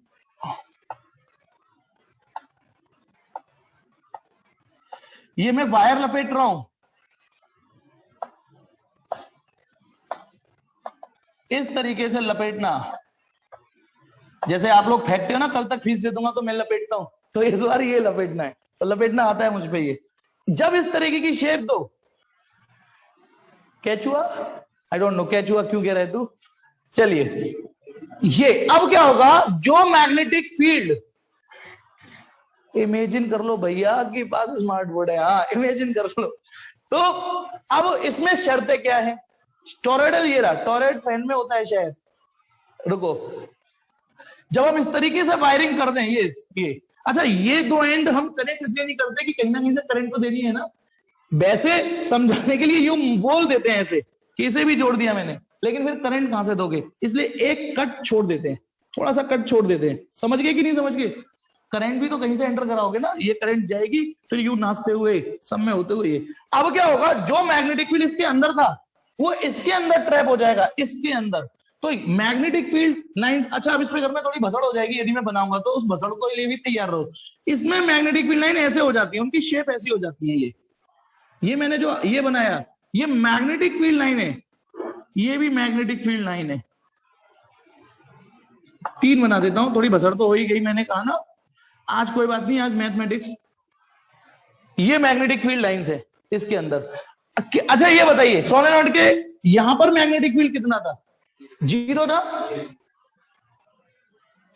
ये मैं वायर लपेट रहा हूं, इस तरीके से लपेटना। जैसे आप लोग फेंकते हो ना, कल तक फीस दे दूंगा तो मैं लपेटता हूं, तो इस बार ये लपेटना है, तो लपेटना आता है मुझ पे ये। जब इस तरीके की शेप दो, कैचुआ, आई डोंट नो कैचुआ क्यों कह रहे तू, चलिए ये अब क्या होगा, जो मैग्नेटिक फील्ड, इमेजिन कर लो भैया कि पास स्मार्ट बोर्ड है, हाँ इमेजिन कर लो। तो अब इसमें शर्तें क्या है, टॉरॉइडल ये रहा, टॉरॉइड फैन में होता है शायद, रुको, जब हम इस तरीके से वायरिंग कर दें ये अच्छा, ये दो एंड हम कनेक्ट इसलिए नहीं करते कि कहीं ना कहीं से करंट तो देनी है ना, वैसे समझाने के लिए यूं बोल देते हैं ऐसे कि इसे भी जोड़ दिया मैंने, लेकिन फिर करंट कहां से दोगे, इसलिए एक कट छोड़ देते हैं, थोड़ा सा कट छोड़ देते हैं। समझ गए कि नहीं समझ गए? करंट भी तो कहीं से एंटर कराओगे ना, ये करंट जाएगी फिर यू नाचते हुए सब में होते हुए। अब क्या होगा, जो मैग्नेटिक फील्ड इसके अंदर था वो इसके अंदर ट्रैप हो जाएगा, इसके अंदर। तो मैग्नेटिक फील्ड लाइंस, अच्छा अब इस पे में थोड़ी भसड़ हो जाएगी यदि मैं बनाऊंगा, तो उस भसड़ को लिए भी तैयार रहो। इसमें मैग्नेटिक फील्ड लाइन ऐसे हो जाती है, उनकी शेप ऐसी हो जाती है। ये मैंने जो ये बनाया, ये मैग्नेटिक फील्ड लाइन है, ये भी मैग्नेटिक फील्ड लाइन है। 3 बना देता हूं, थोड़ी भसड़ तो हो ही गई, मैंने कहा ना आज कोई बात नहीं, आज मैथमेटिक्स। ये मैग्नेटिक फील्ड लाइंस है इसके अंदर। अच्छा ये बताइए, सोलेनॉइड के यहां पर मैग्नेटिक फील्ड कितना था, 0 था,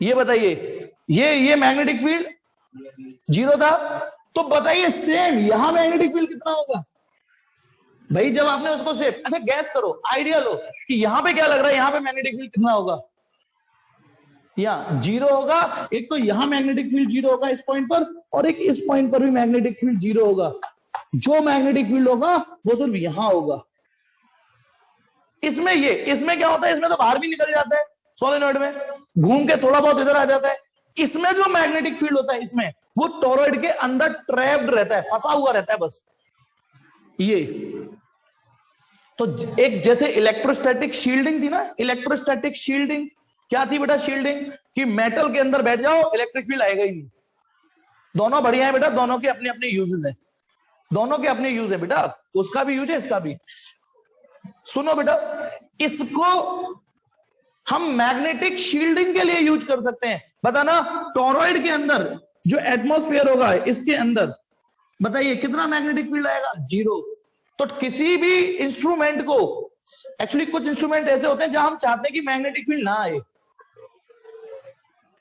ये बताइए, ये मैग्नेटिक फील्ड 0 था, तो बताइए सेम यहां मैग्नेटिक फील्ड कितना होगा भाई, जब आपने उसको शेप, अच्छा गैस करो, आइडिया लो कि यहां पे क्या लग रहा है, यहां पे मैग्नेटिक फील्ड कितना होगा, या 0 होगा। एक तो यहां मैग्नेटिक फील्ड 0 होगा इस पॉइंट पर, और एक इस पॉइंट पर भी मैग्नेटिक फील्ड 0 होगा। जो मैग्नेटिक फील्ड होगा वो सिर्फ यहां होगा। इसमें क्या होता है, इसमें तो बाहर भी निकल जाता है, सोलेनॉइड में घूम के थोड़ा बहुत इधर आ जाता है। इसमें जो मैग्नेटिक फील्ड होता है, इसमें वो टॉरॉइड के अंदर ट्रैप्ड रहता है, फंसा हुआ रहता है बस। ये तो एक जैसे इलेक्ट्रोस्टैटिक शील्डिंग थी ना, इलेक्ट्रोस्टैटिक शील्डिंग क्या थी बेटा, शील्डिंग कि मेटल के अंदर बैठ जाओ इलेक्ट्रिक फील्ड आएगा ही नहीं। दोनों बढ़िया है बेटा, दोनों के अपने अपने यूजेस हैं, दोनों के अपने यूज है बेटा, उसका भी यूज है इसका भी। सुनो बेटा, इसको हम मैग्नेटिक शील्डिंग के लिए यूज कर सकते हैं। बताना टॉरॉइड के अंदर जो एटमॉस्फेयर होगा, इसके अंदर बताइए कितना मैग्नेटिक फील्ड आएगा, 0। तो किसी भी इंस्ट्रूमेंट को, एक्चुअली कुछ इंस्ट्रूमेंट ऐसे होते हैं जहां हम चाहते हैं कि मैग्नेटिक फील्ड ना आए।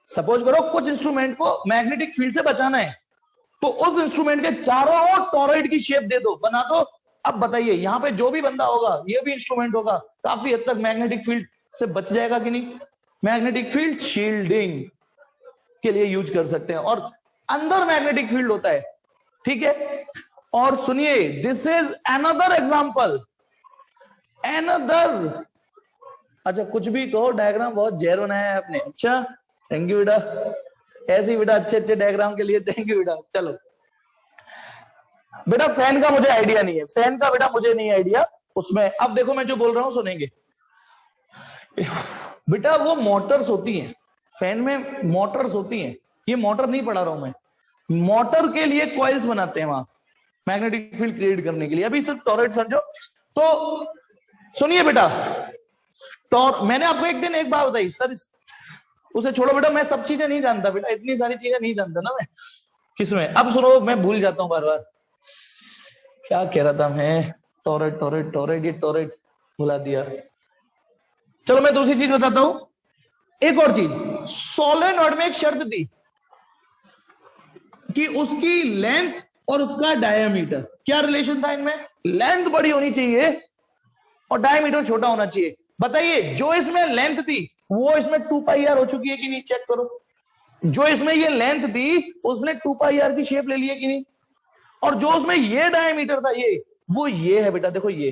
सपोज करो कुछ इंस्ट्रूमेंट को मैग्नेटिक फील्ड से बचाना है, तो उस इंस्ट्रूमेंट के चारों ओर टॉरॉइड की शेप दे दो, बना दो। अब बताइए यहां पे जो भी बंदा होगा, ये भी इंस्ट्रूमेंट होगा, काफी हद तक मैग्नेटिक फील्ड से बच जाएगा कि नहीं। मैग्नेटिक फील्ड शील्डिंग के लिए यूज कर सकते हैं, और अंदर मैग्नेटिक फील्ड होता है, ठीक है। और सुनिए, this is another example, another, अच्छा कुछ भी कहो, डायग्राम बहुत जहर बनाया है आपने, अच्छा थैंक यू बेटा, ऐसे ही बेटा अच्छे अच्छे डायग्राम के लिए थैंक यू बेटा। चलो बेटा फैन का मुझे आइडिया नहीं है, फैन का बेटा मुझे नहीं आइडिया उसमें। अब देखो मैं जो बोल रहा हूं सुनेंगे बेटा, वो मोटर्स होती हैं फैन में, मोटर्स होती हैं, ये मोटर नहीं पढ़ा रहा हूं मैं, मोटर के लिए कॉइल्स बनाते हैं वहां मैग्नेटिक फील्ड क्रिएट करने के लिए। अभी सिर्फ टॉरॉइड समझो। तो सुनिए बेटा, मैंने आपको एक दिन एक बात बताई सर, उसे छोड़ो बेटा, मैं सब चीजें नहीं जानता बेटा, इतनी सारी चीजें नहीं जानता ना मैं किसमें। अब सुनो, मैं भूल जाता हूँ बार बार, क्या कह रहा था मैं, टॉरेट टॉरेट टॉरेट, ये टॉरेट भुला दिया। चलो मैं दूसरी चीज बताता हूं, एक और चीज, सोलेनॉइड में एक शर्त थी कि उसकी लेंथ और उसका डायमीटर, क्या रिलेशन था इनमें? लेंथ बड़ी होनी चाहिए और डायमीटर छोटा होना चाहिए। बताइए, जो इसमें लेंथ थी वो इसमें 2 पाई आर हो चुकी है कि नहीं, चेक करो। जो इसमें ये लेंथ थी उसने 2 पाई आर की शेप ले ली है कि नहीं, और जो उसमें ये डायमीटर था ये, वो ये है बेटा, देखो ये।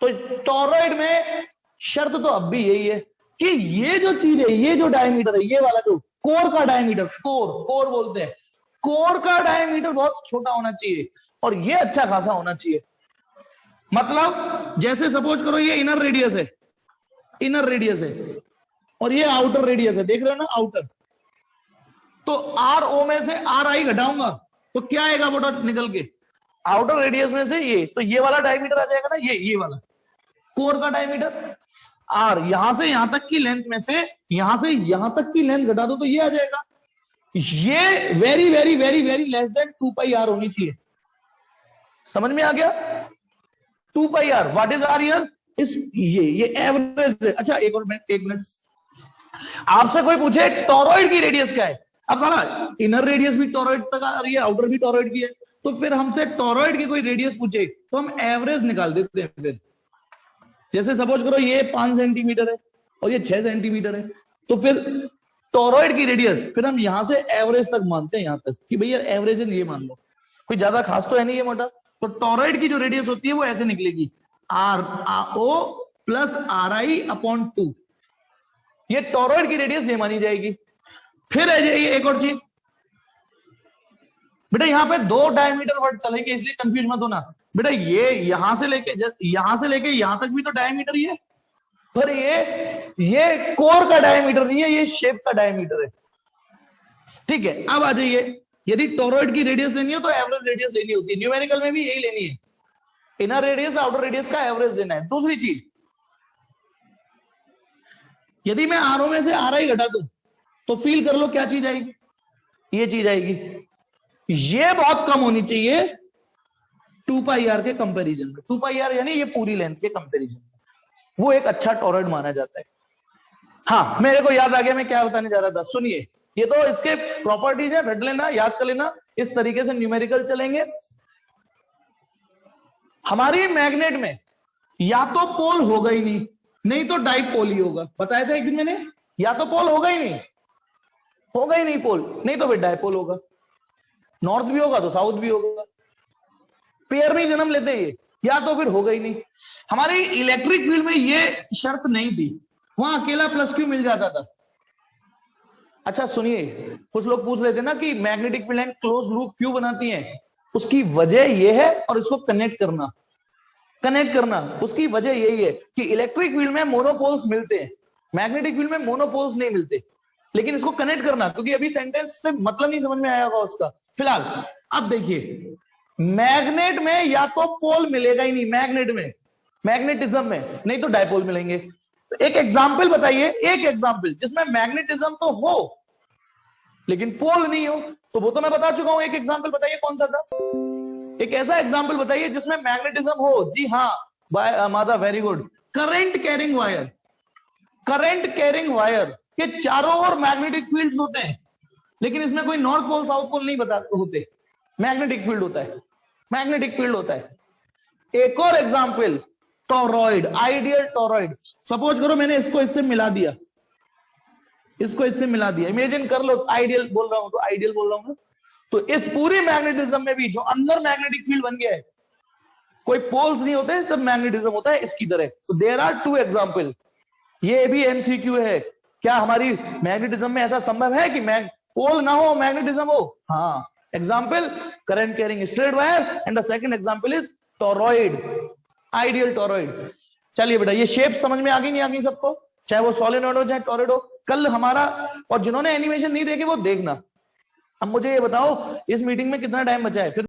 तो टॉरॉइड में शर्त तो अब भी यही है कि ये जो चीज है, ये जो डायमीटर है, ये वाला जो कोर का डायमीटर, कोर बोलते हैं, कोर का डायमीटर बहुत छोटा होना चाहिए और ये अच्छा खासा होना चाहिए। मतलब जैसे सपोज करो ये इनर रेडियस है, इनर रेडियस है और ये आउटर रेडियस है, देख रहे हो ना आउटर। तो आर ओ में से आर आई घटाऊंगा तो क्या आएगा बेटा निकल के, आउटर रेडियस में से ये, तो ये वाला डायमीटर आ जाएगा ना, ये वाला कोर का डायमीटर। आर यहां से यहां तक की लेंथ में से यहां से यहां तक की लेंथ घटा दो तो ये आ जाएगा। ये very very very very less than 2 pi R होनी चाहिए। समझ में आ गया? 2 pi R, what is R here? इस ये एवरेज है। अच्छा एक और मिनट, 1 मिनट, आपसे कोई पूछे टॉरॉइड की रेडियस क्या है, अब साला इनर रेडियस भी टॉरॉइड तक आ रही है, आउटर भी टॉरॉइड की है, तो फिर हमसे टॉरॉइड की कोई रेडियस पूछे तो हम एवरेज निकाल देते हैं। फिर जैसे सपोज करो ये 5 सेंटीमीटर है और ये 6 सेंटीमीटर है, तो फिर टॉरॉइड की रेडियस फिर हम यहां से एवरेज तक मानते हैं, यहां तक कि भैया एवरेज है, ये मान लो, कोई ज्यादा खास तो है नहीं ये मोटा। तो टॉरॉइड की जो रेडियस होती है वो ऐसे निकलेगी, R O plus R I upon 2, ये टॉरॉइड की रेडियस ये मानी जाएगी। फिर आ जाइए एक और चीज बेटा, यहां पे 2 डायमीटर वर्ड चलेंगे इसलिए कंफ्यूज मत होना बेटा, ये यहां से लेके यहां तक भी तो डायमीटर ही है, पर ये कोर का डायमीटर नहीं है, ये शेप का डायमीटर है। ठीक है, अब आ जाइए, यदि टॉरॉइड की रेडियस लेनी हो तो एवरेज रेडियस लेनी होती है, न्यूमेरिकल में भी यही लेनी है, इनर रेडियस आउटर रेडियस का एवरेज लेना है। दूसरी चीज, यदि मैं आर ओ में से आर आई घटा दूं तो फील कर लो क्या चीज आएगी, ये चीज आएगी। ये बहुत कम होनी चाहिए 2 पाई आर के कंपैरिजन में, 2 पाई आर यानी ये पूरी लेंथ के कंपैरिजन में, वो एक अच्छा टॉरॉइड माना जाता है। हाँ मेरे को याद आ गया मैं क्या बताने जा रहा था, सुनिए, ये तो इसके प्रॉपर्टीज है, रट लेना, याद कर लेना, इस तरीके से न्यूमेरिकल चलेंगे। हमारी मैग्नेट में या तो पोल होगा ही नहीं तो डाइपोल ही होगा, बताया था एक दिन मैंने, या तो पोल होगा ही नहीं पोल, नहीं तो फिर डाइपोल होगा, नॉर्थ भी होगा तो साउथ भी होगा, पेयर में ही जन्म लेते हैं ये, या तो फिर होगा ही नहीं। हमारी इलेक्ट्रिक फील्ड में ये शर्त नहीं थी, वहां अकेला प्लस क्यू मिल जाता था। अच्छा सुनिए, कुछ लोग पूछ रहे थे ना कि magnetic field and close loop क्यों बनाती हैं, उसकी वजह यह है, और इसको कनेक्ट करना उसकी वजह यही है कि इलेक्ट्रिक फील्ड में मोनोपोल्स मिलते हैं, मैग्नेटिक फील्ड में मोनोपोल्स नहीं मिलते, लेकिन इसको कनेक्ट करना, क्योंकि अभी सेंटेंस से मतलब नहीं समझ में आया होगा उसका। फिलहाल अब देखिए, मैग्नेट में या तो पोल मिलेगा ही नहीं, मैग्नेट में, मैग्नेटिज्म में, नहीं तो डायपोल मिलेंगे। तो एक एग्जांपल बताइए, एक एग्जांपल जिसमें मैग्नेटिज्म तो हो लेकिन पोल नहीं हो, तो वो तो मैं बता चुका हूं, एक एग्जांपल बताइए कौन सा था, एक ऐसा एग्जांपल बताइए जिसमें मैग्नेटिज्म हो। जी हाँ मादा, very good, current carrying wire, current carrying wire के चारों ओर मैग्नेटिक फील्ड्स होते हैं, लेकिन इसमें कोई नॉर्थ पोल साउथ पोल नहीं बता होते, मैग्नेटिक फील्ड होता है, मैग्नेटिक फील्ड होता है। एक और example, torrid, ideal torrid, suppose करो मैंने इसको इससे मिला दिया, इसको इससे मिला दिया, इमेजिन कर लो, आइडियल बोल रहा हूं तो आइडियल बोल रहा हूं, तो इस पूरी मैग्नेटिज्म में भी जो अंदर मैग्नेटिक फील्ड बन गया है, कोई पोल्स नहीं होते, सब मैग्नेटिज्म होता है इसकी तरह। तो देयर आर 2 एग्जांपल, ये भी एमसीक्यू है, क्या हमारी मैग्नेटिज्म में ऐसा संभव है कि पोल ना हो मैग्नेटिज्म हो? हाँ, example current carrying straight wire, and the second example is torrid, ideal torrid. चलिए बेटा, ये शेप समझ में आ गई नहीं आ गई सबको, चाहे वो सोलेनॉइड हो चाहे टॉरॉइड हो। कल हमारा, और जिन्होंने एनिमेशन नहीं देखे वो देखना। अब मुझे ये बताओ इस मीटिंग में कितना टाइम बचा है फिर